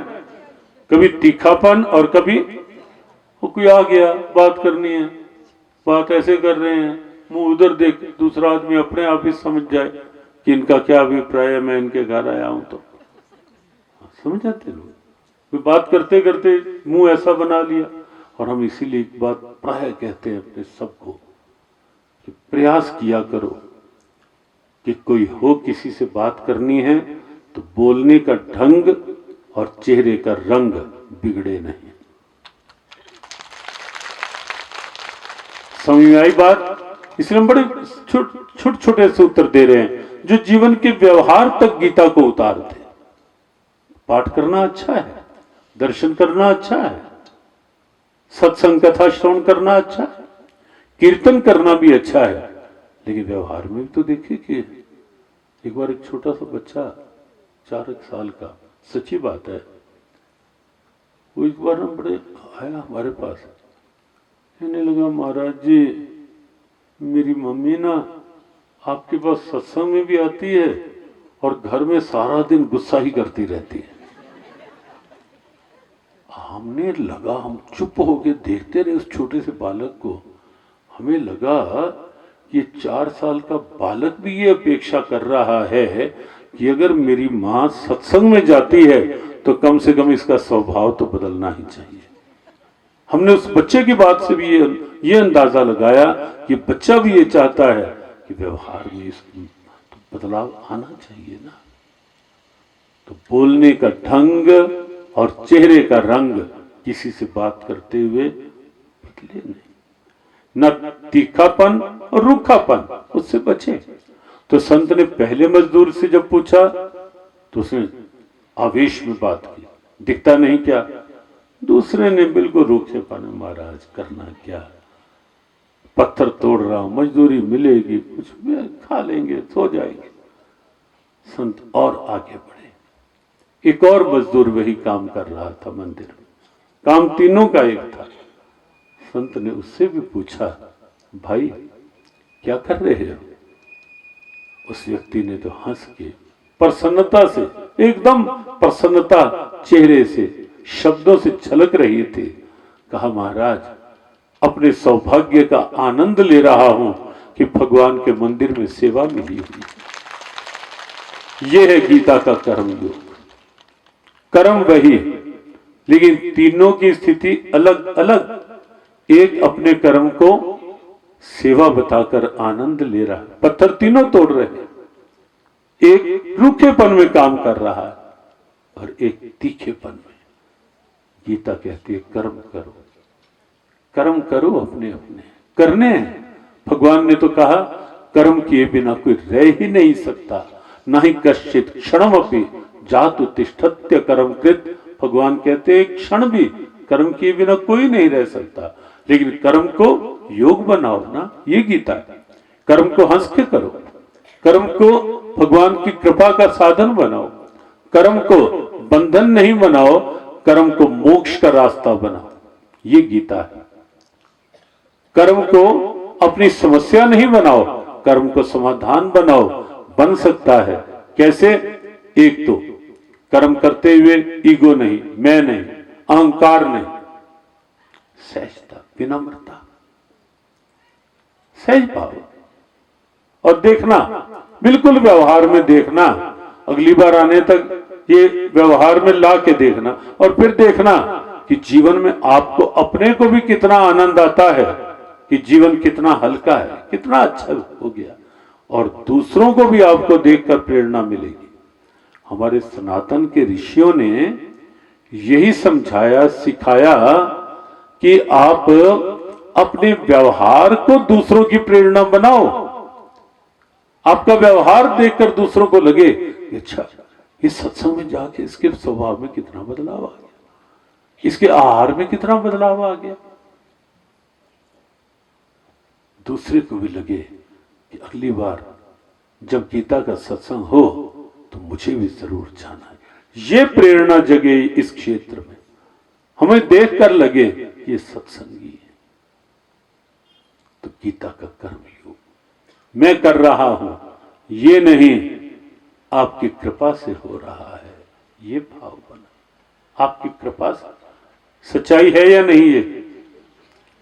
कभी तीखापन और कभी वो कोई आ गया, बात करनी है, बात ऐसे कर रहे हैं, मुंह उधर देख, दूसरा आदमी अपने आप ही समझ जाए कि इनका क्या अभिप्राय है, मैं इनके घर आया हूं तो। समझ जाते लोग, कोई बात करते करते मुंह ऐसा बना लिया। और हम इसीलिए एक बात प्राय कहते हैं अपने सबको कि प्रयास किया करो कि कोई हो, किसी से बात करनी है तो बोलने का ढंग और चेहरे का रंग बिगड़े नहीं। समझ में आई बात? इसलिए हम बड़े छोटे छोटे से उत्तर दे रहे हैं जो जीवन के व्यवहार तक गीता को उतारते। पाठ करना अच्छा है, दर्शन करना अच्छा है, सत्संग कथा श्रवण करना अच्छा है, कीर्तन करना भी अच्छा है, लेकिन व्यवहार में भी तो देखिए कि एक बार एक छोटा सा बच्चा 4 साल का, सच्ची बात है, वो एक बार हम बड़े आया हमारे पास, कहने लगा, महाराज जी मेरी मम्मी ना आपके पास सत्संग में भी आती है और घर में सारा दिन गुस्सा ही करती रहती है। हमने लगा, हम चुप होके देखते रहे उस छोटे से बालक को। हमें लगा कि 4 साल का बालक भी ये अपेक्षा कर रहा है कि अगर मेरी माँ सत्संग में जाती है तो कम से कम इसका स्वभाव तो बदलना ही चाहिए। हमने उस बच्चे की बात से भी ये अंदाजा लगाया कि बच्चा भी ये चाहता है कि व्यवहार में इस तो बदलाव आना चाहिए ना। तो बोलने का ढंग और चेहरे का रंग किसी से बात करते हुए बदले नहीं, न तीखापन और रूखापन, उससे बचे। तो संत ने पहले मजदूर से जब पूछा तो उसने आवेश में बात की, दिखता नहीं क्या? दूसरे ने बिल्कुल रूखेपन, महाराज करना क्या, पत्थर तोड़ रहा हूं, मजदूरी मिलेगी, कुछ खा लेंगे, सो जाएंगे। संत और आगे बढ़े। एक और मजदूर वही काम कर रहा था मंदिर में, काम तीनों का एक था। संत ने उससे भी पूछा, भाई क्या कर रहे हो? उस व्यक्ति ने तो हंस के, प्रसन्नता से, एकदम प्रसन्नता चेहरे से, शब्दों से छलक रही थी, कहा, महाराज अपने सौभाग्य का आनंद ले रहा हूं कि भगवान के मंदिर में सेवा मिली हुई। यह है गीता का कर्म योग। कर्म वही, लेकिन तीनों की स्थिति अलग अलग। एक अपने कर्म को सेवा बताकर आनंद ले रहा है, पत्थर तीनों तोड़ रहे हैं। एक रूखेपन में काम कर रहा है और एक तीखेपन में। गीता कहती है कर्म करो, कर्म करो, अपने अपने करने हैं। भगवान ने तो कहा कर्म किए बिना कोई रह ही नहीं सकता, ना ही कश्चित क्षणमपि जातु तिष्ठत्य कर्म कृत। भगवान कहते एक क्षण भी कर्म किए बिना कोई नहीं रह सकता, लेकिन कर्म को योग बनाओ ना, ये गीता है। कर्म को हंस के करो, कर्म को भगवान की कृपा का साधन बनाओ, कर्म को बंधन नहीं बनाओ, कर्म को मोक्ष का रास्ता बनाओ, ये गीता है। कर्म को अपनी समस्या नहीं बनाओ, कर्म को समाधान बनाओ। बन सकता है कैसे? एक तो कर्म करते हुए ईगो नहीं, मैं नहीं, अहंकार नहीं, सहजता, विनम्रता, सहज भाव। और देखना, बिल्कुल व्यवहार में देखना, अगली बार आने तक ये व्यवहार में ला के देखना, और फिर देखना कि जीवन में आपको अपने को भी कितना आनंद आता है, कि जीवन कितना हल्का है, कितना अच्छा हो गया, और दूसरों को भी आपको देखकर प्रेरणा मिलेगी। हमारे सनातन के ऋषियों ने यही समझाया, सिखाया कि आप अपने व्यवहार को दूसरों की प्रेरणा बनाओ। आपका व्यवहार देखकर दूसरों को लगे, अच्छा इस सत्संग में जाके इसके स्वभाव में कितना बदलाव आ गया, इसके आहार में कितना बदलाव आ गया। दूसरे को भी लगे कि अगली बार जब गीता का सत्संग हो तो मुझे भी जरूर जाना है। ये प्रेरणा जगे इस क्षेत्र में, हमें देखकर लगे ये सत्संगी है। तो गीता का कर्म योग मैं कर रहा हूं, ये नहीं आपकी कृपा से हो रहा है, ये भाव बना। आपकी कृपा से सच्चाई है या नहीं? ये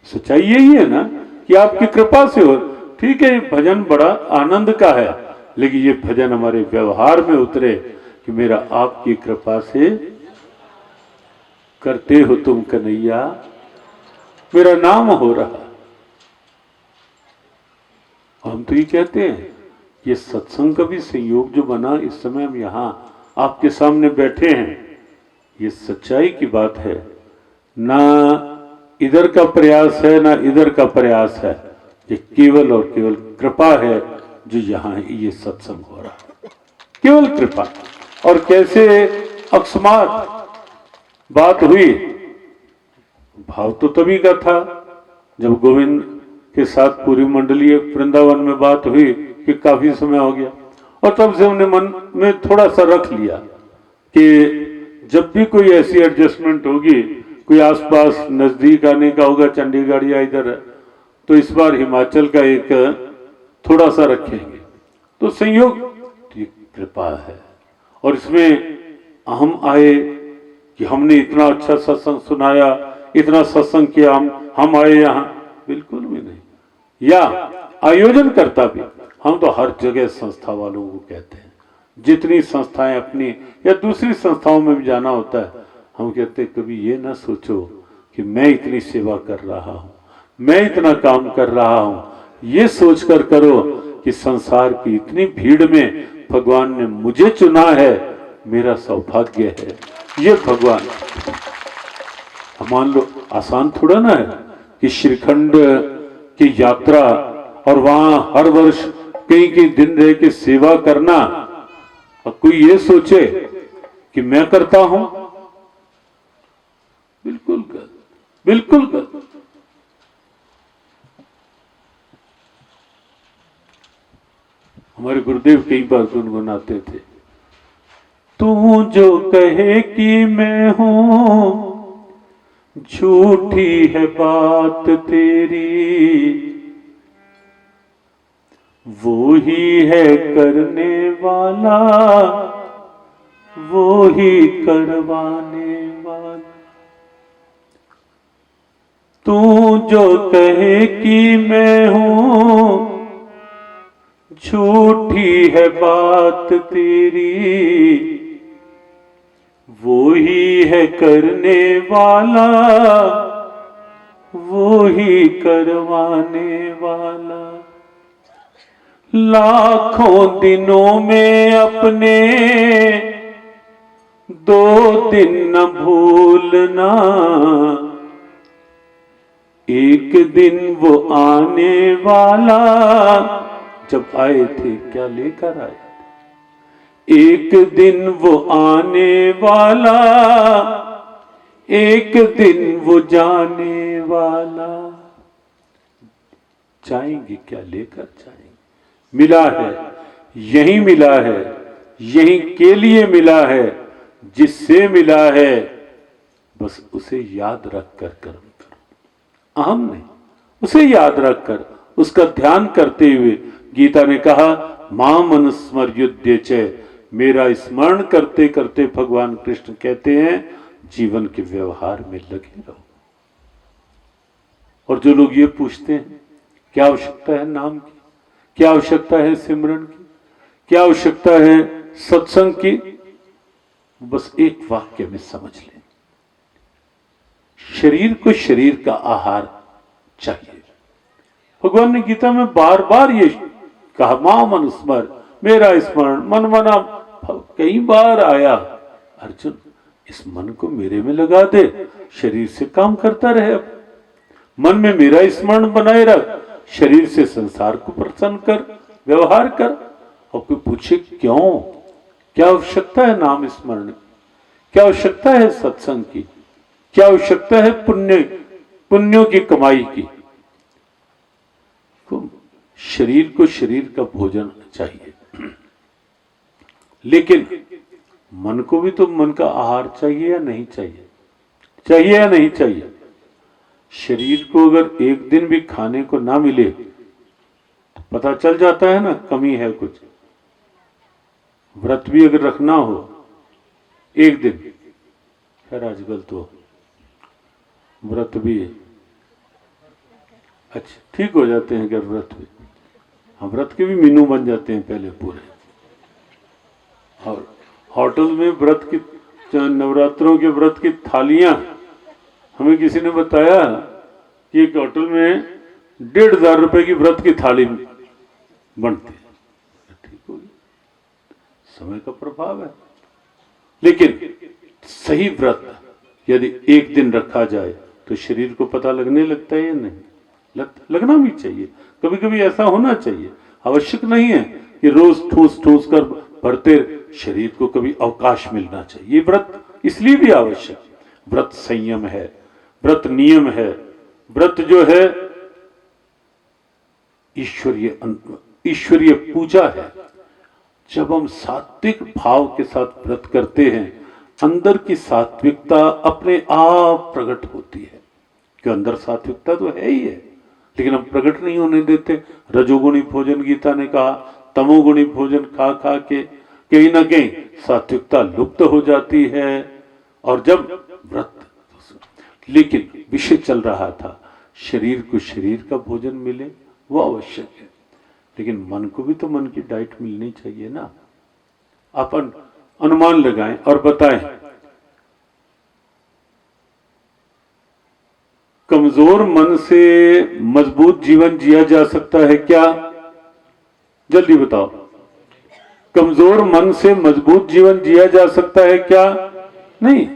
सच्चाई यही है ना कि आपकी कृपा से हो। ठीक है, ये भजन बड़ा आनंद का है, लेकिन ये भजन हमारे व्यवहार में उतरे कि मेरा आपकी कृपा से करते हो तुम कन्हैया, मेरा नाम हो रहा। हम तो ये कहते हैं, ये सत्संग का भी संयोग जो बना, इस समय हम यहाँ आपके सामने बैठे हैं, ये सच्चाई की बात है। ना इधर का प्रयास है ना इधर का प्रयास है, ये केवल और केवल कृपा है जो यहाँ ये सत्संग हो रहा है, केवल कृपा। और कैसे अकस्मात बात हुई, भाव तो तभी का था जब गोविंद के साथ पूरी मंडली वृंदावन में बात हुई कि काफी समय हो गया, और तब से हमने मन में थोड़ा सा रख लिया कि जब भी कोई ऐसी एडजस्टमेंट होगी, कोई आसपास नजदीक आने का होगा, चंडीगढ़ या इधर, तो इस बार हिमाचल का एक थोड़ा सा रखेंगे। तो संयोग तो कृपा है, और इसमें हम आए कि हमने इतना अच्छा सत्संग सुनाया, इतना सत्संग किया, हम आए यहाँ, बिल्कुल भी नहीं। या आयोजन करता भी, हम तो हर जगह संस्था वालों को कहते हैं, जितनी संस्थाएं अपनी या दूसरी संस्थाओं में भी जाना होता है, हम कहते हैं कभी ये ना सोचो कि मैं इतनी सेवा कर रहा हूं, मैं इतना काम कर रहा हूं, ये सोचकर करो कि संसार की इतनी भीड़ में भगवान ने मुझे चुना है, मेरा सौभाग्य है। ये भगवान, मान लो आसान थोड़ा ना है कि श्रीखंड की यात्रा और वहां हर वर्ष कई दिन रह के सेवा करना, और कोई ये सोचे कि मैं करता हूं, बिल्कुल गलत, बिल्कुल गलत। हमारे गुरुदेव कई बार गुनगुनाते थे, तू जो कहे कि मैं हूं, झूठी है बात तेरी, वो ही है करने वाला, वो ही करवाने वाला। तू जो कहे कि मैं हूं, झूठी है बात तेरी, वो ही है करने वाला, वो ही करवाने वाला। लाखों दिनों में अपने 2 दिन न भूलना, एक दिन वो आने वाला, जब आए थे क्या लेकर आए, एक दिन वो आने वाला, एक दिन वो जाने वाला। जाएंगे क्या लेकर जाएंगे? मिला है, यही मिला है, यही के लिए मिला है, जिससे मिला है, बस उसे याद रख कर कर्म करो। अहम नहीं, उसे याद रख कर उसका ध्यान करते हुए गीता ने कहा माम अनुस्मर्युद्य च, मेरा स्मरण करते करते भगवान कृष्ण कहते हैं जीवन के व्यवहार में लगे रहो। और जो लोग ये पूछते हैं क्या आवश्यकता है नाम की, क्या आवश्यकता है सिमरन की, क्या आवश्यकता है सत्संग की, बस एक वाक्य में समझ लें, शरीर को शरीर का आहार चाहिए। भगवान ने गीता में बार बार ये कहा माम अनुस्मर, मेरा स्मरण, मन मना, कई बार आया अर्जुन इस मन को मेरे में लगा दे, शरीर से काम करता रहे, अब मन में मेरा स्मरण बनाए रख, शरीर से संसार को प्रसन्न कर, व्यवहार कर। और कोई पूछे क्यों, क्या आवश्यकता है नाम स्मरण की, क्या आवश्यकता है सत्संग की, क्या आवश्यकता है पुण्यों की कमाई की? तो शरीर को शरीर का भोजन चाहिए, लेकिन मन को भी तो मन का आहार चाहिए या नहीं चाहिए? चाहिए या नहीं चाहिए? शरीर को अगर एक दिन भी खाने को ना मिले तो पता चल जाता है ना कमी है कुछ। व्रत भी अगर रखना हो एक दिन, खैर आजकल तो व्रत भी अच्छा ठीक हो जाते हैं, अगर व्रत भी, हाँ व्रत के भी मेनू बन जाते हैं पहले पूरे। और होटल में व्रत की, नवरात्रों के व्रत की थालियां, हमें किसी ने बताया कि एक होटल में 1,500 रुपए की व्रत की थाली बनती है। ठीक हो गया, समय का प्रभाव है। लेकिन सही व्रत यदि एक दिन रखा जाए तो शरीर को पता लगने लगता है या नहीं? लगना भी चाहिए, कभी कभी ऐसा होना चाहिए। आवश्यक नहीं है कि रोज ठूस ठूस कर भरते, शरीर को कभी अवकाश मिलना चाहिए। व्रत इसलिए भी आवश्यक, व्रत संयम है, व्रत नियम है, व्रत जो है ईश्वरीय पूजा है। जब हम सात्विक भाव के साथ व्रत करते हैं, अंदर की सात्विकता अपने आप प्रकट होती है, कि अंदर सात्विकता तो है ही है, लेकिन हम प्रकट नहीं होने देते। रजोगुणी भोजन गीता ने कहा, तमोगुणी भोजन खा खा के कहीं ना कहीं सात्विकता लुप्त हो जाती है। और जब व्रत, लेकिन विषय चल रहा था शरीर को शरीर का भोजन मिले, वो आवश्यक है, लेकिन मन को भी तो मन की डाइट मिलनी चाहिए ना। अपन अनुमान लगाएं और बताएं, कमजोर मन से मजबूत जीवन जिया जा सकता है क्या? जल्दी बताओ, कमजोर मन से मजबूत जीवन जिया जा सकता है क्या? नहीं।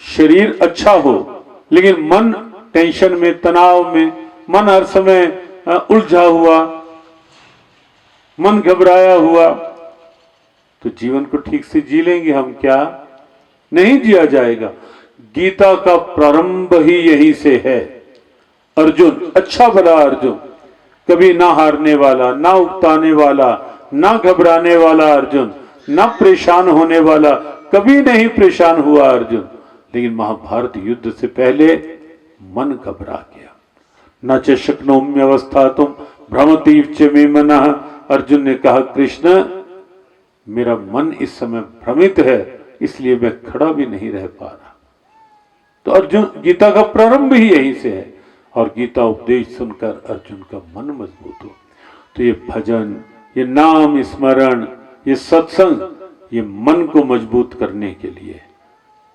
शरीर अच्छा हो लेकिन मन टेंशन में, तनाव में, मन हर समय उलझा हुआ, मन घबराया हुआ, तो जीवन को ठीक से जी लेंगे हम क्या? नहीं जिया जाएगा। गीता का प्रारंभ ही यहीं से है। अर्जुन, अच्छा भला अर्जुन, कभी ना हारने वाला, ना उकताने वाला, ना घबराने वाला अर्जुन, ना परेशान होने वाला, कभी नहीं परेशान हुआ अर्जुन। लेकिन महाभारत युद्ध से पहले मन घबरा गया। न च शक्नोम्य अवस्था तुम भ्रमतीव च मे मनः। अर्जुन ने कहा कृष्ण, मेरा मन इस समय भ्रमित है, इसलिए मैं खड़ा भी नहीं रह पा रहा। तो अर्जुन, गीता का प्रारंभ ही यहीं से है। और गीता उपदेश सुनकर अर्जुन का मन मजबूत हो। तो ये भजन, ये नाम स्मरण, ये सत्संग, ये मन को मजबूत करने के लिए।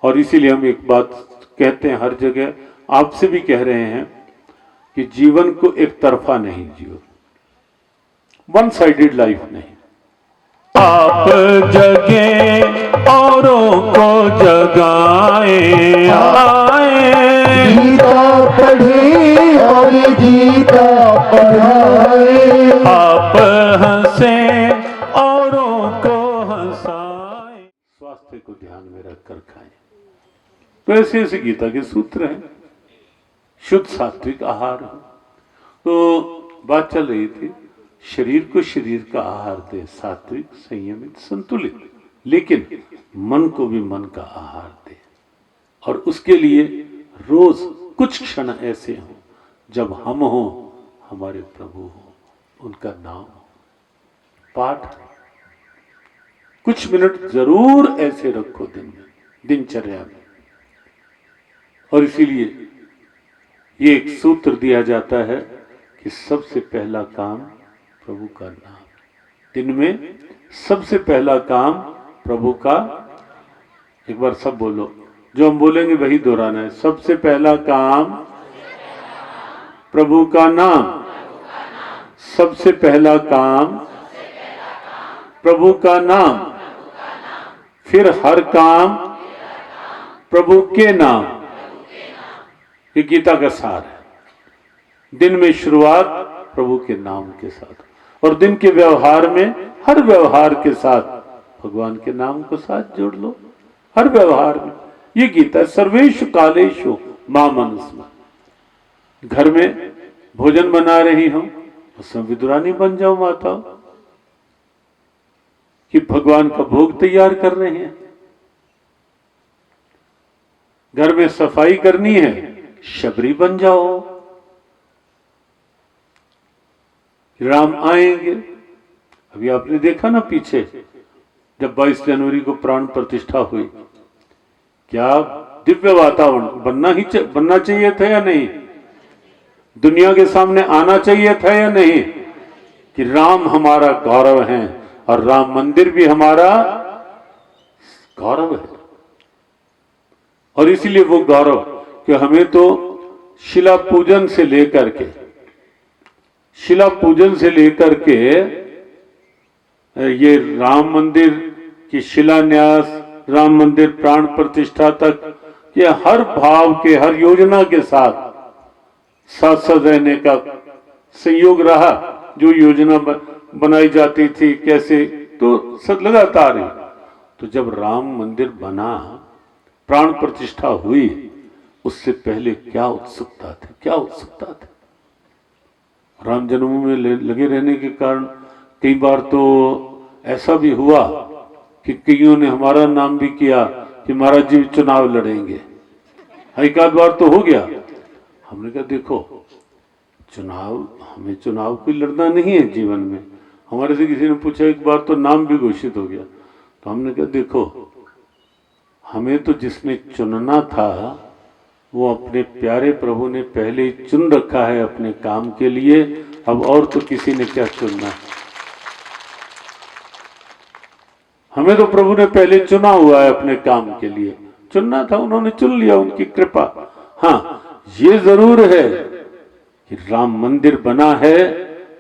और इसीलिए हम एक बात कहते हैं हर जगह, आपसे भी कह रहे हैं कि जीवन को एक तरफा नहीं जियो, वन साइडेड लाइफ नहीं। आप जगे औरों को जगाए, आए गीता पढ़े और गीता पढ़ाए, आप हंसे औरों को हंसाए। स्वास्थ्य को ध्यान में रखकर खाएं। तो ऐसे ऐसे गीता के सूत्र हैं। शुद्ध सात्विक आहार हो। तो बात चल रही थी, शरीर को शरीर का आहार दे, सात्विक, संयमित, संतुलित, लेकिन मन को भी मन का आहार दे। और उसके लिए रोज कुछ क्षण ऐसे हों जब हम हों, हमारे प्रभु हो, उनका नाम हो, पाठ हो। कुछ मिनट जरूर ऐसे रखो दिन में, दिनचर्या में। और इसीलिए ये एक सूत्र दिया जाता है कि सबसे पहला काम प्रभु का नाम। दिन में सबसे पहला काम प्रभु का, एक बार सब बोलो, जो हम बोलेंगे वही दोहराना है। सबसे पहला काम प्रभु का नाम। सबसे पहला काम प्रभु का नाम। फिर हर काम प्रभु के नाम। ये गीता का सार है। दिन में शुरुआत प्रभु के नाम के साथ, और दिन के व्यवहार में हर व्यवहार के साथ भगवान के नाम को साथ जोड़ लो। हर व्यवहार में ये गीता, सर्वेषु कालेषु मां मनुस्मर। घर में भोजन बना रही हो, उसमें विदुरानी बन जाओ माता, कि भगवान का भोग तैयार कर रहे हैं। घर में सफाई करनी है, शबरी बन जाओ। राम आएंगे। अभी आपने देखा ना पीछे, जब 22 जनवरी को प्राण प्रतिष्ठा हुई, क्या दिव्य वातावरण बनना चाहिए था या नहीं? दुनिया के सामने आना चाहिए था या नहीं कि राम हमारा गौरव है और राम मंदिर भी हमारा गौरव है। और इसीलिए वो गौरव कि हमें तो शिला पूजन से लेकर के ये राम मंदिर की शिलान्यास, राम मंदिर प्राण प्रतिष्ठा तक, ये हर भाव के, हर योजना के साथ साथ रहने का संयोग रहा। जो योजना बनाई जाती थी कैसे, तो सब लगातार ही। तो जब राम मंदिर बना, प्राण प्रतिष्ठा हुई, उससे पहले क्या उत्सुकता थी। राम जन्मभूमि में लगे रहने के कारण कई बार तो ऐसा भी हुआ कि कईयों ने हमारा नाम भी किया कि महाराज जी चुनाव लड़ेंगे। एक आध बार तो हो गया। हमने कहा देखो, हमें चुनाव कोई लड़ना नहीं है जीवन में। हमारे से किसी ने पूछा एक बार तो नाम भी घोषित हो गया, तो हमने कहा देखो, हमें तो जिसने चुनना था वो अपने प्यारे प्रभु ने पहले ही चुन रखा है अपने काम के लिए। अब और तो किसी ने क्या चुनना है? हमें तो प्रभु ने पहले चुना हुआ है अपने काम के लिए। चुनना था, उन्होंने चुन लिया, उनकी कृपा। हाँ, ये जरूर है कि राम मंदिर बना है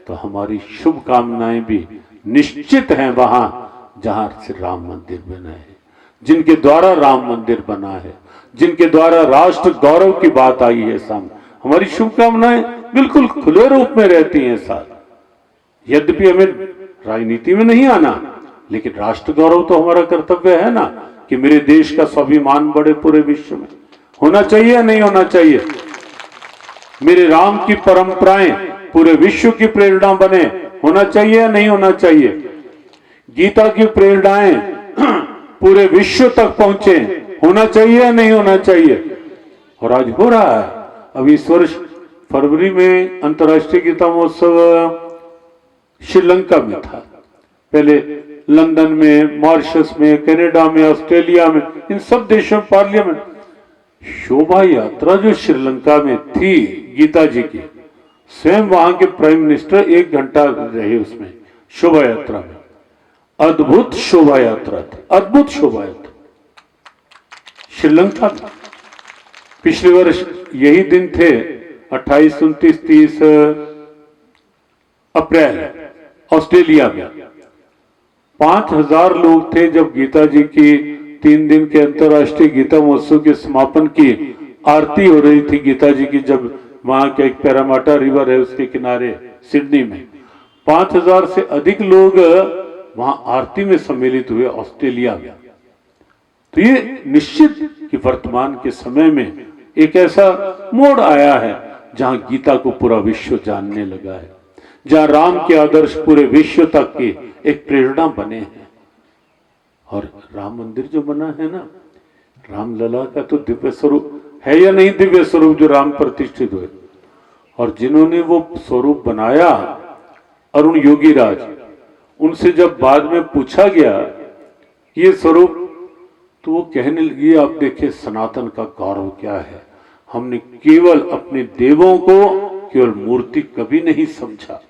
तो हमारी शुभकामनाएं भी निश्चित हैं वहां जहां से राम मंदिर बना है, जिनके द्वारा राम मंदिर बना है, जिनके द्वारा राष्ट्र गौरव की बात आई है सामने, हमारी शुभकामनाएं बिल्कुल खुले रूप में रहती हैं साथ। यद्यपि हमें राजनीति में नहीं आना, लेकिन राष्ट्र गौरव तो हमारा कर्तव्य है ना कि मेरे देश का स्वाभिमान बढ़े पूरे विश्व में। होना चाहिए या नहीं होना चाहिए? मेरे राम की परंपराएं पूरे विश्व की प्रेरणा बने, होना चाहिए या नहीं होना चाहिए? गीता की प्रेरणाएं पूरे विश्व तक पहुंचे, होना चाहिए या नहीं होना चाहिए? और आज हो रहा है। अब इस वर्ष फरवरी में अंतर्राष्ट्रीय गीता महोत्सव श्रीलंका में था, पहले लंदन में, मॉरिशस में, कनाडा में, ऑस्ट्रेलिया में, इन सब देशों में पार्लियामेंट। शोभा यात्रा जो श्रीलंका में थी गीता जी की, स्वयं वहां के प्राइम मिनिस्टर 1 घंटा रहे उसमें शोभा यात्रा में। अद्भुत शोभा यात्रा थी, अद्भुत शोभा यात्रा श्रीलंका में। पिछले वर्ष यही दिन थे 28, 29, 30 अप्रैल ऑस्ट्रेलिया में 5000 लोग थे जब गीता जी की 3 दिन के अंतर्राष्ट्रीय गीता महोत्सव के समापन की आरती हो रही थी गीता जी की, जब वहां के एक पैरामाटा रिवर है उसके किनारे सिडनी में 5000 से अधिक लोग वहां आरती में सम्मिलित हुए ऑस्ट्रेलिया में। तो ये निश्चित कि वर्तमान के समय में एक ऐसा मोड़ आया है जहां गीता को पूरा विश्व जानने लगा है, जहां राम के आदर्श पूरे विश्व तक की एक प्रेरणा बने हैं। और राम मंदिर जो बना है ना, राम लला का तो दिव्य स्वरूप है या नहीं, दिव्य स्वरूप जो राम प्रतिष्ठित हुए। और जिन्होंने वो स्वरूप बनाया अरुण योगीराज, उनसे जब बाद में पूछा गया ये स्वरूप, तो वो कहने लगी आप देखिए सनातन का गौरव क्या है, हमने केवल अपने देवों को केवल मूर्ति कभी नहीं समझा,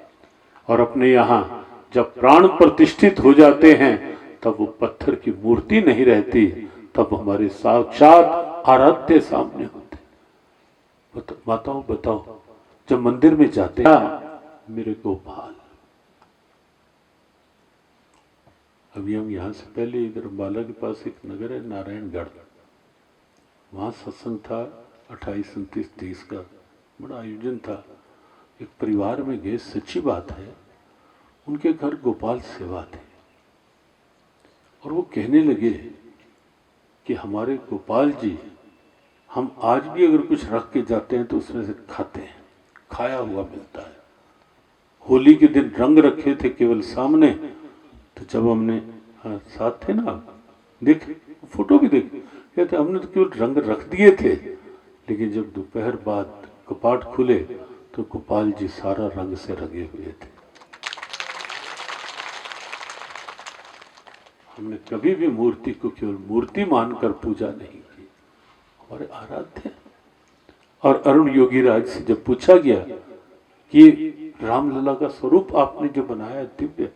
और अपने यहाँ जब प्राण प्रतिष्ठित हो जाते हैं तब वो पत्थर की मूर्ति नहीं रहती, तब हमारे साक्षात आराध्य सामने होते। माताओं बताओ, जब मंदिर में जाते हैं मेरे गोपाल, अभी हम यहाँ से पहले इधर अंबाला के पास एक नगर है नारायणगढ़, वहाँ सत्संग था 28-29-30 का, बड़ा आयोजन था। एक परिवार में गए, सच्ची बात है, उनके घर गोपाल सेवा थे, और वो कहने लगे कि हमारे गोपाल जी, हम आज भी अगर कुछ रख के जाते हैं तो उसमें से खाते हैं, खाया हुआ मिलता है। होली के दिन रंग रखे थे केवल सामने, तो जब हमने साथ थे ना, देख फोटो भी देख, कहते हमने तो केवल रंग रख दिए थे, लेकिन जब दोपहर बाद कपाट खुले तो गोपाल जी सारा रंग से रंगे हुए थे। हमने कभी भी मूर्ति को केवल मूर्ति मानकर पूजा नहीं की, हमारे आराध्य। और अरुण योगीराज से जब पूछा गया कि रामलला का स्वरूप आपने जो बनाया दिव्य,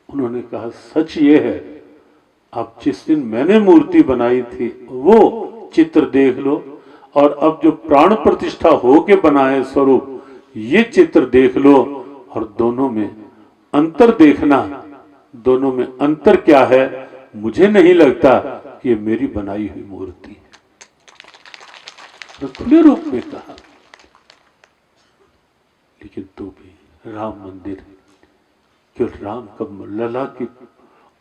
उन्होंने कहा सच ये है, आप जिस दिन मैंने मूर्ति बनाई थी वो चित्र देख लो, और अब जो प्राण प्रतिष्ठा हो के बनाए स्वरूप ये चित्र देख लो, और दोनों में अंतर देखना, दोनों में अंतर क्या है, मुझे नहीं लगता कि ये मेरी बनाई हुई मूर्ति है। तो खुले रूप में कहा, लेकिन तो भी राम मंदिर केवल राम का लला की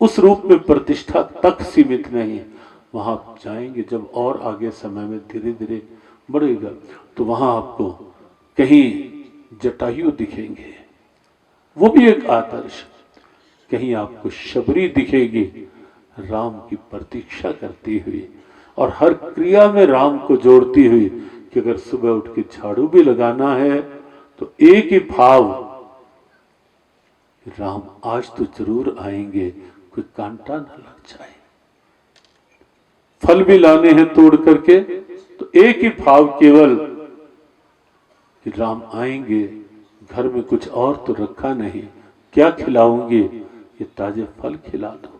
उस रूप में प्रतिष्ठा तक सीमित नहीं है। वहां आप जाएंगे जब और आगे समय में धीरे धीरे बढ़ेगा, तो वहां आपको कहीं जटायु दिखेंगे, वो भी एक आदर्श, कहीं आपको शबरी दिखेगी राम की प्रतीक्षा करती हुई, और हर क्रिया में राम को जोड़ती हुई, कि अगर सुबह उठ के झाड़ू भी लगाना है तो एक ही भाव, राम आज तो जरूर आएंगे, कोई कांटा न लग जाए। फल भी लाने हैं तोड़ करके, तो एक ही भाव केवल कि राम आएंगे, घर में कुछ और तो रखा नहीं, क्या खिलाऊंगी, ये ताजे फल खिला दूंगी।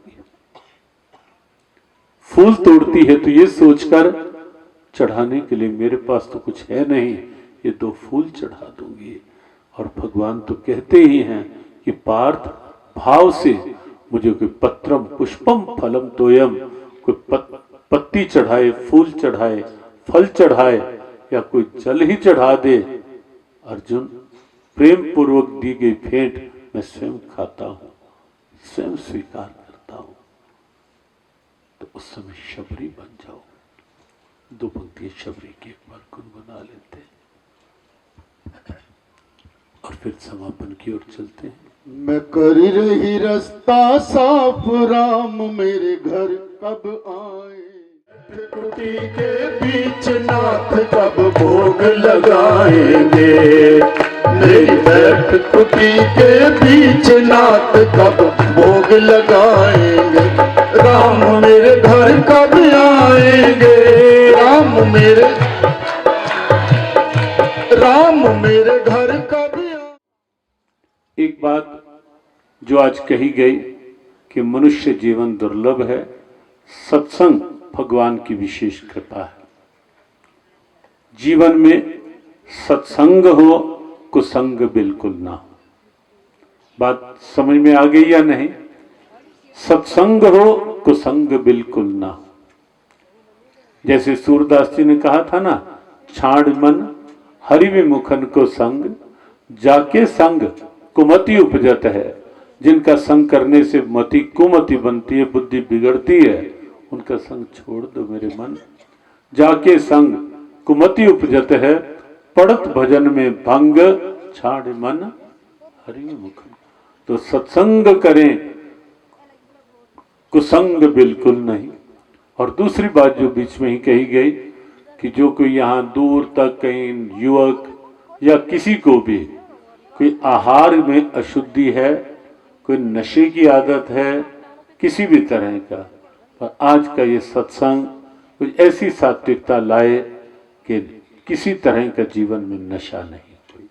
फूल तोड़ती है तो ये सोचकर चढ़ाने के लिए मेरे पास तो कुछ है नहीं, ये 2 फूल चढ़ा दूंगी। और भगवान तो कहते ही हैं कि पार्थ भाव से मुझे कोई पत्रम पुष्पम फलम तोयम, कोई पत्ती चढ़ाए, फूल चढ़ाए, फल चढ़ाए, या कोई जल ही चढ़ा दे, अर्जुन प्रेम पूर्वक दी गई भेंट मैं स्वयं खाता हूं, स्वयं स्वीकार करता हूं। तो उस समय शबरी बन जाओ। 2 पंक्ति शबरी की एक बार गुनगुना लेते हैं और फिर समापन की ओर चलते हैं। मैं कर रही रास्ता साफ, राम मेरे घर कब आए, कुटी के बीच नाथ कब भोग लगाएंगे, मेरी बैठ कुटी के बीच नाथ कब भोग लगाएंगे, राम मेरे घर कब आएंगे, राम मेरे घर कब आएंगे। एक बात जो आज कही गई कि मनुष्य जीवन दुर्लभ है, सत्संग भगवान की विशेष कृपा है। जीवन में सत्संग हो, कुसंग बिल्कुल ना हो। बात समझ में आ गई या नहीं? सत्संग हो, कुसंग बिल्कुल ना हो। जैसे सूरदास जी ने कहा था ना, छाड़ मन हरि विमुखन को संग, जाके संग कुमति उपजत है। जिनका संग करने से मति कुमति बनती है, बुद्धि बिगड़ती है, उनका संग छोड़ दो मेरे मन। जाके संग कुमति उपजत है, पड़त भजन में भंग छाड़ मन हरि मुख। तो सत्संग करें, कुसंग बिल्कुल नहीं। और दूसरी बात जो बीच में ही कही गई कि जो कोई यहाँ दूर तक कहीं युवक या किसी को भी कोई आहार में अशुद्धि है, कोई नशे की आदत है, किसी भी तरह का, पर आज का ये सत्संग कुछ ऐसी सात्विकता लाए कि किसी तरह का जीवन में नशा नहीं कोई।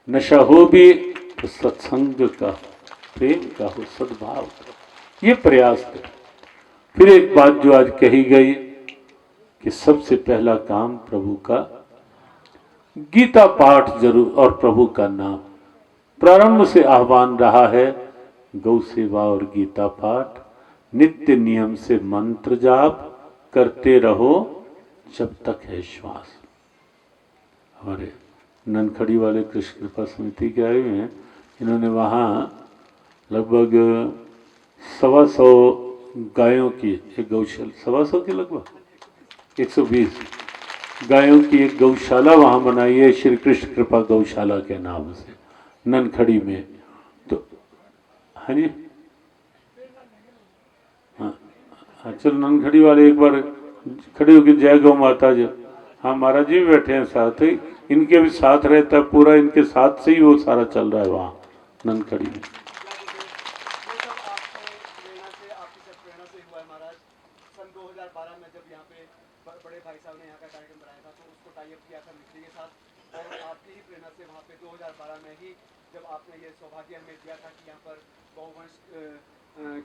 नशा हो भी तो सत्संग का, प्रेम का हो, सद्भाव का, ये प्रयास करें। फिर एक बात जो आज कही गई कि सबसे पहला काम प्रभु का गीता पाठ जरूर, और प्रभु का नाम। प्रारंभ से आह्वान रहा है गौ सेवा और गीता पाठ, नित्य नियम से मंत्र जाप करते रहो जब तक है श्वास। हमारे ननखड़ी वाले कृष्ण कृपा समिति के आए हुए हैं, इन्होंने वहाँ लगभग 125 गायों की एक गौशाला, 125 की लगभग 120 गायों की एक गौशाला वहाँ बनाई है, श्री कृष्ण कृपा गौशाला के नाम से ननखड़ी में। तो हाँ जी, हाँ चलो ननखड़ी वाले एक बार खड़े होकर जय गौ माता जी। हाँ महाराज जी भी बैठे हैं साथ ही, इनके भी साथ रहता है पूरा, इनके साथ से ही वो सारा चल रहा है वहाँ ननखड़ी में।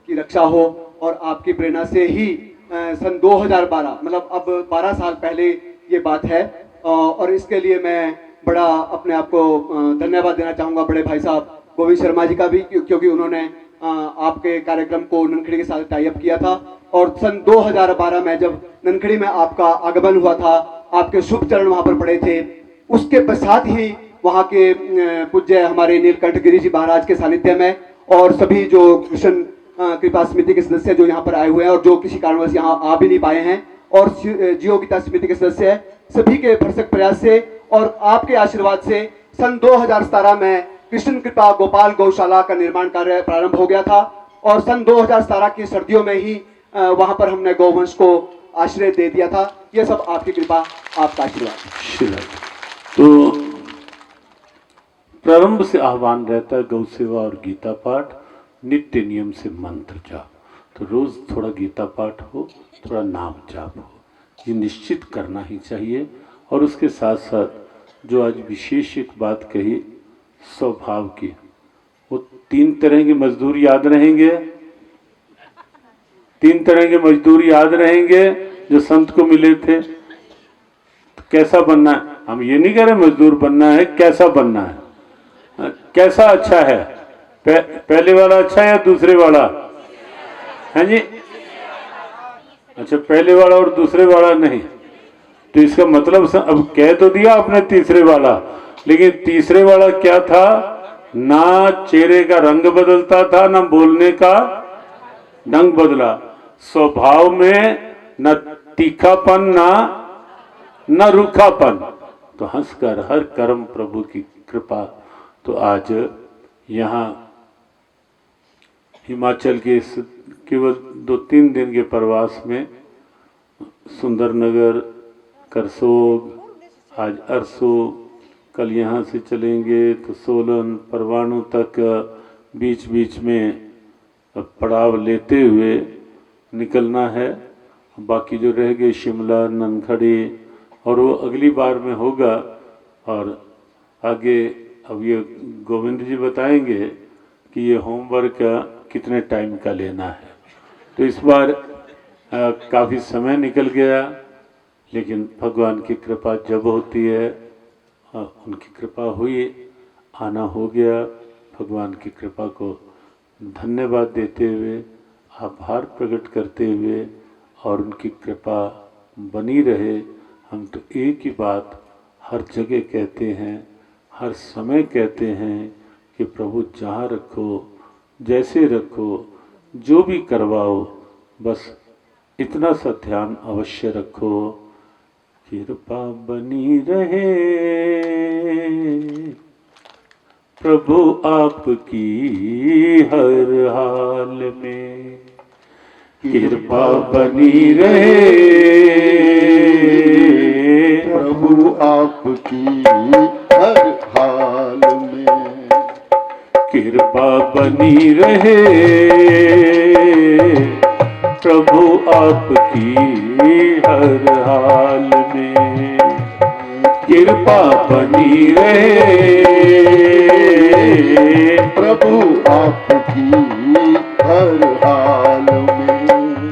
की रक्षा हो, और आपकी प्रेरणा से ही सन 2012 मतलब अब 12 साल पहले ये बात है, और इसके लिए मैं बड़ा अपने आप को धन्यवाद देना चाहूँगा बड़े भाई साहब गोविंद शर्मा जी का भी, क्योंकि उन्होंने आपके कार्यक्रम को ननखड़ी के साथ टाई अप किया था। और सन 2012 में जब ननखड़ी में आपका आगमन हुआ था, आपके शुभ चरण वहाँ पर पड़े थे, उसके पश्चात ही वहाँ के पूज्य हमारे नीलकंठ गिरी जी महाराज के सानिध्य में और सभी जो कृष्ण कृपा समिति के सदस्य जो यहाँ पर आए हुए हैं और जो किसी कारणवश यहाँ आ भी नहीं पाए हैं, और जियो गीता समिति के सदस्य सभी के भरसक प्रयास से और आपके आशीर्वाद से सन 2017 में कृष्ण कृपा गोपाल गौशाला का निर्माण कार्य प्रारंभ हो गया था, और सन 2017 की सर्दियों में ही वहाँ पर हमने गौवंश को आश्रय दे दिया था। ये सब आपकी कृपा, आपका आशीर्वाद। तो प्रारंभ से आह्वान रहता है गौ सेवा और गीता पाठ, नित्य नियम से मंत्र जाप। तो रोज थोड़ा गीता पाठ हो, थोड़ा नाम जाप हो, ये निश्चित करना ही चाहिए। और उसके साथ साथ जो आज विशेष एक बात कही स्वभाव की, वो 3 तरह के मजदूर याद रहेंगे, 3 तरह के मजदूर याद रहेंगे जो संत को मिले थे। तो कैसा बनना है, हम ये नहीं कह रहे मजदूर बनना है, कैसा बनना है, कैसा अच्छा है, पहले वाला अच्छा है या दूसरे वाला है जी? अच्छा, पहले वाला और दूसरे वाला नहीं, तो इसका मतलब अब कह तो दिया आपने तीसरे वाला, लेकिन तीसरे वाला क्या था? ना चेहरे का रंग बदलता था, ना बोलने का ढंग बदला, स्वभाव में न तीखापन ना रूखापन, तो हंसकर हर कर्म प्रभु की कृपा। तो आज यहाँ हिमाचल के केवल 2-3 दिन के प्रवास में सुंदरनगर, करसोग, आज अरसो, कल यहाँ से चलेंगे तो सोलन, परवाणु तक बीच बीच में पड़ाव लेते हुए निकलना है। बाकी जो रह गए शिमला, ननखड़ी, और वो अगली बार में होगा। और आगे अब ये गोविंद जी बताएंगे कि ये होमवर्क कितने टाइम का लेना है। तो इस बार काफ़ी समय निकल गया, लेकिन भगवान की कृपा जब होती है, उनकी कृपा हुई, आना हो गया। भगवान की कृपा को धन्यवाद देते हुए, आभार प्रकट करते हुए, और उनकी कृपा बनी रहे। हम तो एक ही बात हर जगह कहते हैं, हर समय कहते हैं कि प्रभु जहाँ रखो, जैसे रखो, जो भी करवाओ, बस इतना सा ध्यान अवश्य रखो, कृपा बनी रहे प्रभु आपकी हर हाल में, कृपा बनी रहे प्रभु आपकी हर हाल में, कृपा बनी रहे प्रभु आपकी हर हाल में, कृपा बनी रहे प्रभु आपकी हर हाल में।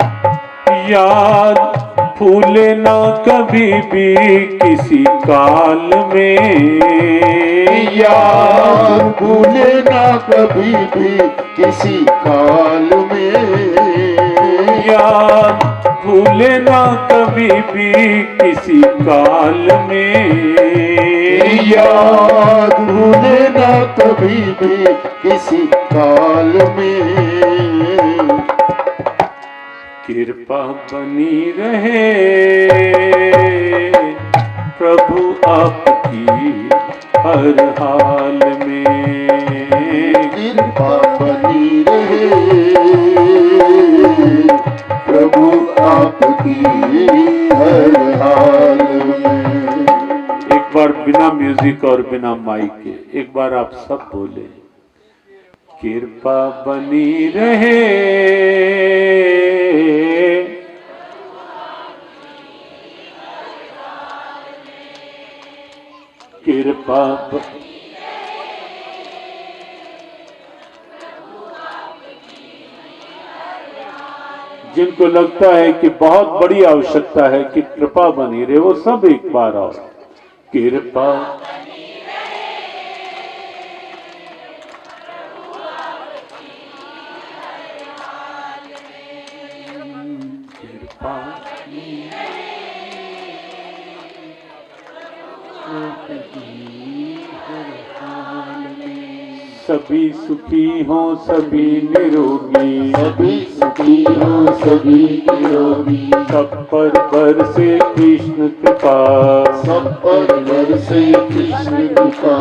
याद भूले ना कभी भी किसी काल में, याद भूले ना कभी भी किसी काल में, याद भूले ना कभी भी किसी काल में, याद भूले ना कभी भी किसी काल में, कृपा बनी रहे प्रभु आपकी हर हाल में, कृपा बनी रहे प्रभु आपकी हर हाल में। एक बार बिना म्यूजिक और बिना माइक के एक बार आप सब बोले, कृपा बनी रहे कृपा जिनको लगता है कि बहुत बड़ी आवश्यकता है कि कृपा बनी रहे, वो सब एक बार और कृपा सभी सुखी हो सभी निरोगी, सभी सुखी हो सभी निरोगी, सब पर बरसे कृष्ण कृपा, सब पर बरसे कृष्ण कृपा,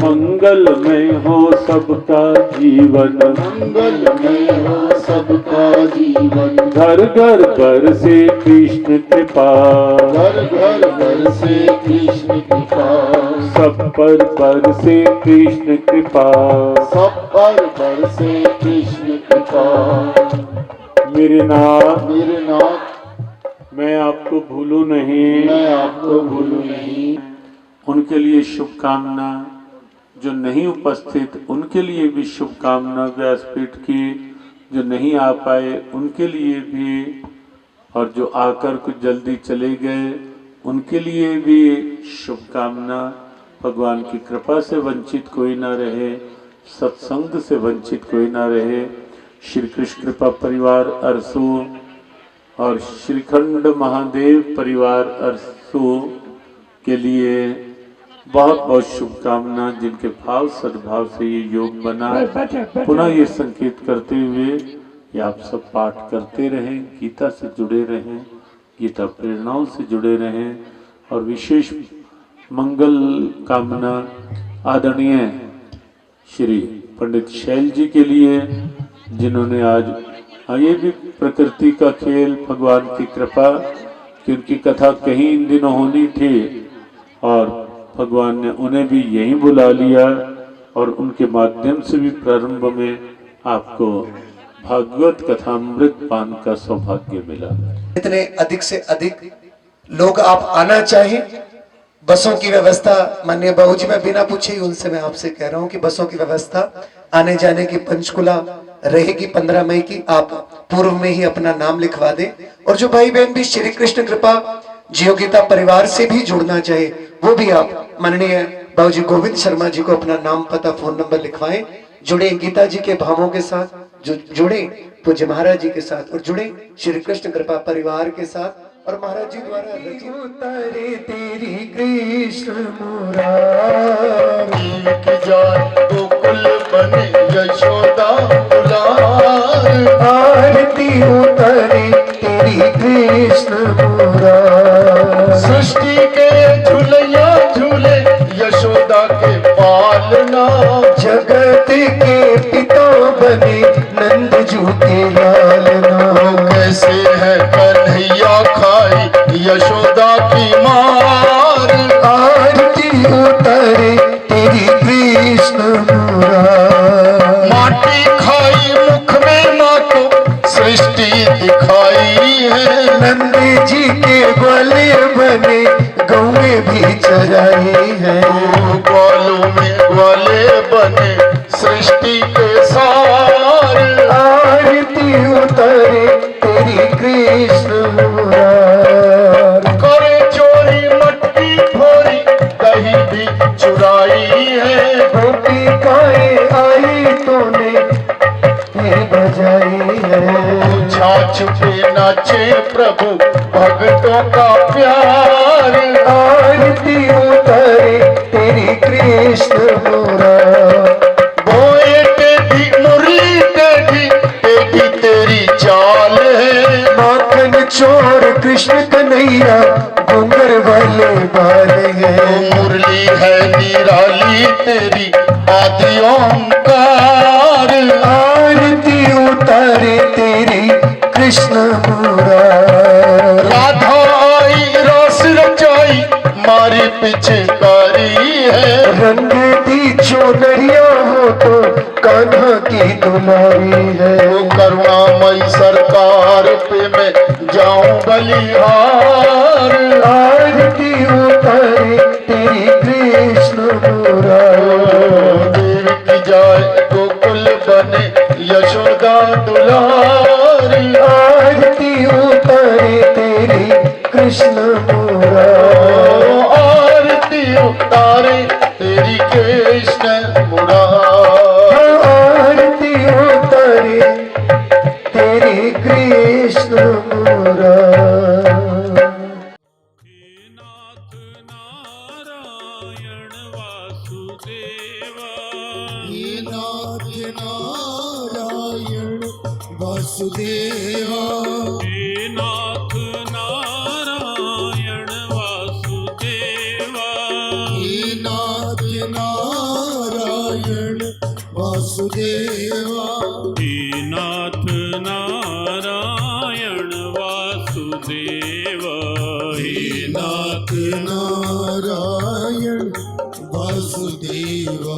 मंगलमय हो सबका जीवन, मंगलमय हो सबका जीवन, घर घर बरसे कृष्ण कृपा, घर घर बरसे कृष्ण कृपा, सब पर बरसे कृष्ण कृपा, सब पर बरसे कृष्ण कृपा। मेरे नाथ मेरे नाथ मैं आपको भूलूं नहीं, मैं आपको भूलूं नहीं। उनके लिए शुभकामना, जो नहीं उपस्थित उनके लिए भी शुभकामना व्यासपीठ की, जो नहीं आ पाए उनके लिए भी, और जो आकर कुछ जल्दी चले गए उनके लिए भी शुभकामना। भगवान की कृपा से वंचित कोई ना रहे, सत्संग से वंचित कोई ना रहे। श्री कृष्ण कृपा परिवार अरसू और श्रीखंड महादेव परिवार अरसू के लिए बहुत बहुत शुभकामना, जिनके भाव सद्भाव से ये योग बना। पुनः ये संकेत करते हुए कि आप सब पाठ करते रहें, गीता से जुड़े रहें, गीता प्रेरणाओं से जुड़े रहें, और विशेष मंगल कामना आदरणीय श्री पंडित शैल जी के लिए, जिन्होंने आज ये भी प्रकृति का खेल, भगवान की कृपा कि उनकी कथा कहीं इन दिनों होनी थी और भगवान ने उन्हें भी यहीं बुला लिया, और उनके माध्यम से भी प्रारंभ में आपको भागवत कथामृत पान का सौभाग्य मिला। इतने अधिक से अधिक लोग आप आना चाहें, बसों की व्यवस्था माननीय बाबूजी, मैं बिना पूछे ही उनसे मैं आपसे कह रहा हूं कि बसों की व्यवस्था आने जाने की पंचकुला रहेगी 15 मई की। आप पूर्व में ही अपना नाम लिखवा दें, और जो भाई बहन भी श्री कृष्ण कृपा जियो गीता परिवार से भी जुड़ना चाहे वो भी आप माननीय बाबूजी गोविंद शर्मा जी को अपना नाम पता फोन नंबर लिखवाएं। जुड़े गीता जी के भावों के साथ, जो जुड़े पूज्य महाराज जी के साथ, और जुड़े श्री कृष्ण कृपा परिवार के साथ, और महाराज जी द्वारा रचित उतारे तेरी कृष्ण मुरारी की जाए गोकुल बने यशोदा दुलार। आरती उतारे तेरी कृष्ण मुरारी। सृष्टि के झूलैया झूले यशोदा के पालना, जगत के पिता बने नंद जू के लालना। कैसे है कन्हैया खाई यशोदा की मार, आरती उतारे तेरी कृष्ण मुरारी। माटी खाई मुख में माँ को सृष्टि दिखाई है, नंद जी के ग्वाले बने गौएं भी चराई है। ग्वालों में ग्वाले बने सृष्टि के सार, आरती उतारे तेरी कृष्ण मुरारी। करे चोरी मटकी फोरी दही भी चुराई है, गोपिकाएं आई तूने ये बजाई है। छाछ पे नाचे प्रभु भक्तों का प्यार, आरती उतारे तेरी कृष्ण मुरारी। बोए टेढ़ी मुरली टेढ़ी टेढ़ी तेरी चाल है, माखन चोर कृष्ण कन्हैया घूंगर वाले बाल है। मुरली है निराली तेरी आदि ओंकार, आरती उतारे तेरी कृष्ण मुरारी। राधा आई रस रचाई मारी पिचकारी है, रंग दी चोनरिया हो तो कान्हा की दुलारी है। करुणामयी सरकार पे मैं जाऊं बलिहार, आरती उतारे तेरी कृष्ण मुरारी। देव की जाए गोकुल बने यशोदा दुलारी, आरती उतारे तेरी कृष्ण मुरारी। आरती उतारे तेरी कृष्ण मुरारी। आरती उतारे तेरी कृष्ण मुरारी। नाथ नारायण वासुदेवा, हे नाथ नारायण वासुदेवा, हे नाथ नारायण वासुदेवा, हे नाथ नारायण वासुदेवा, हे नाथ नारायण वासुदेवा, हे नाथ नारायण वासुदेवा।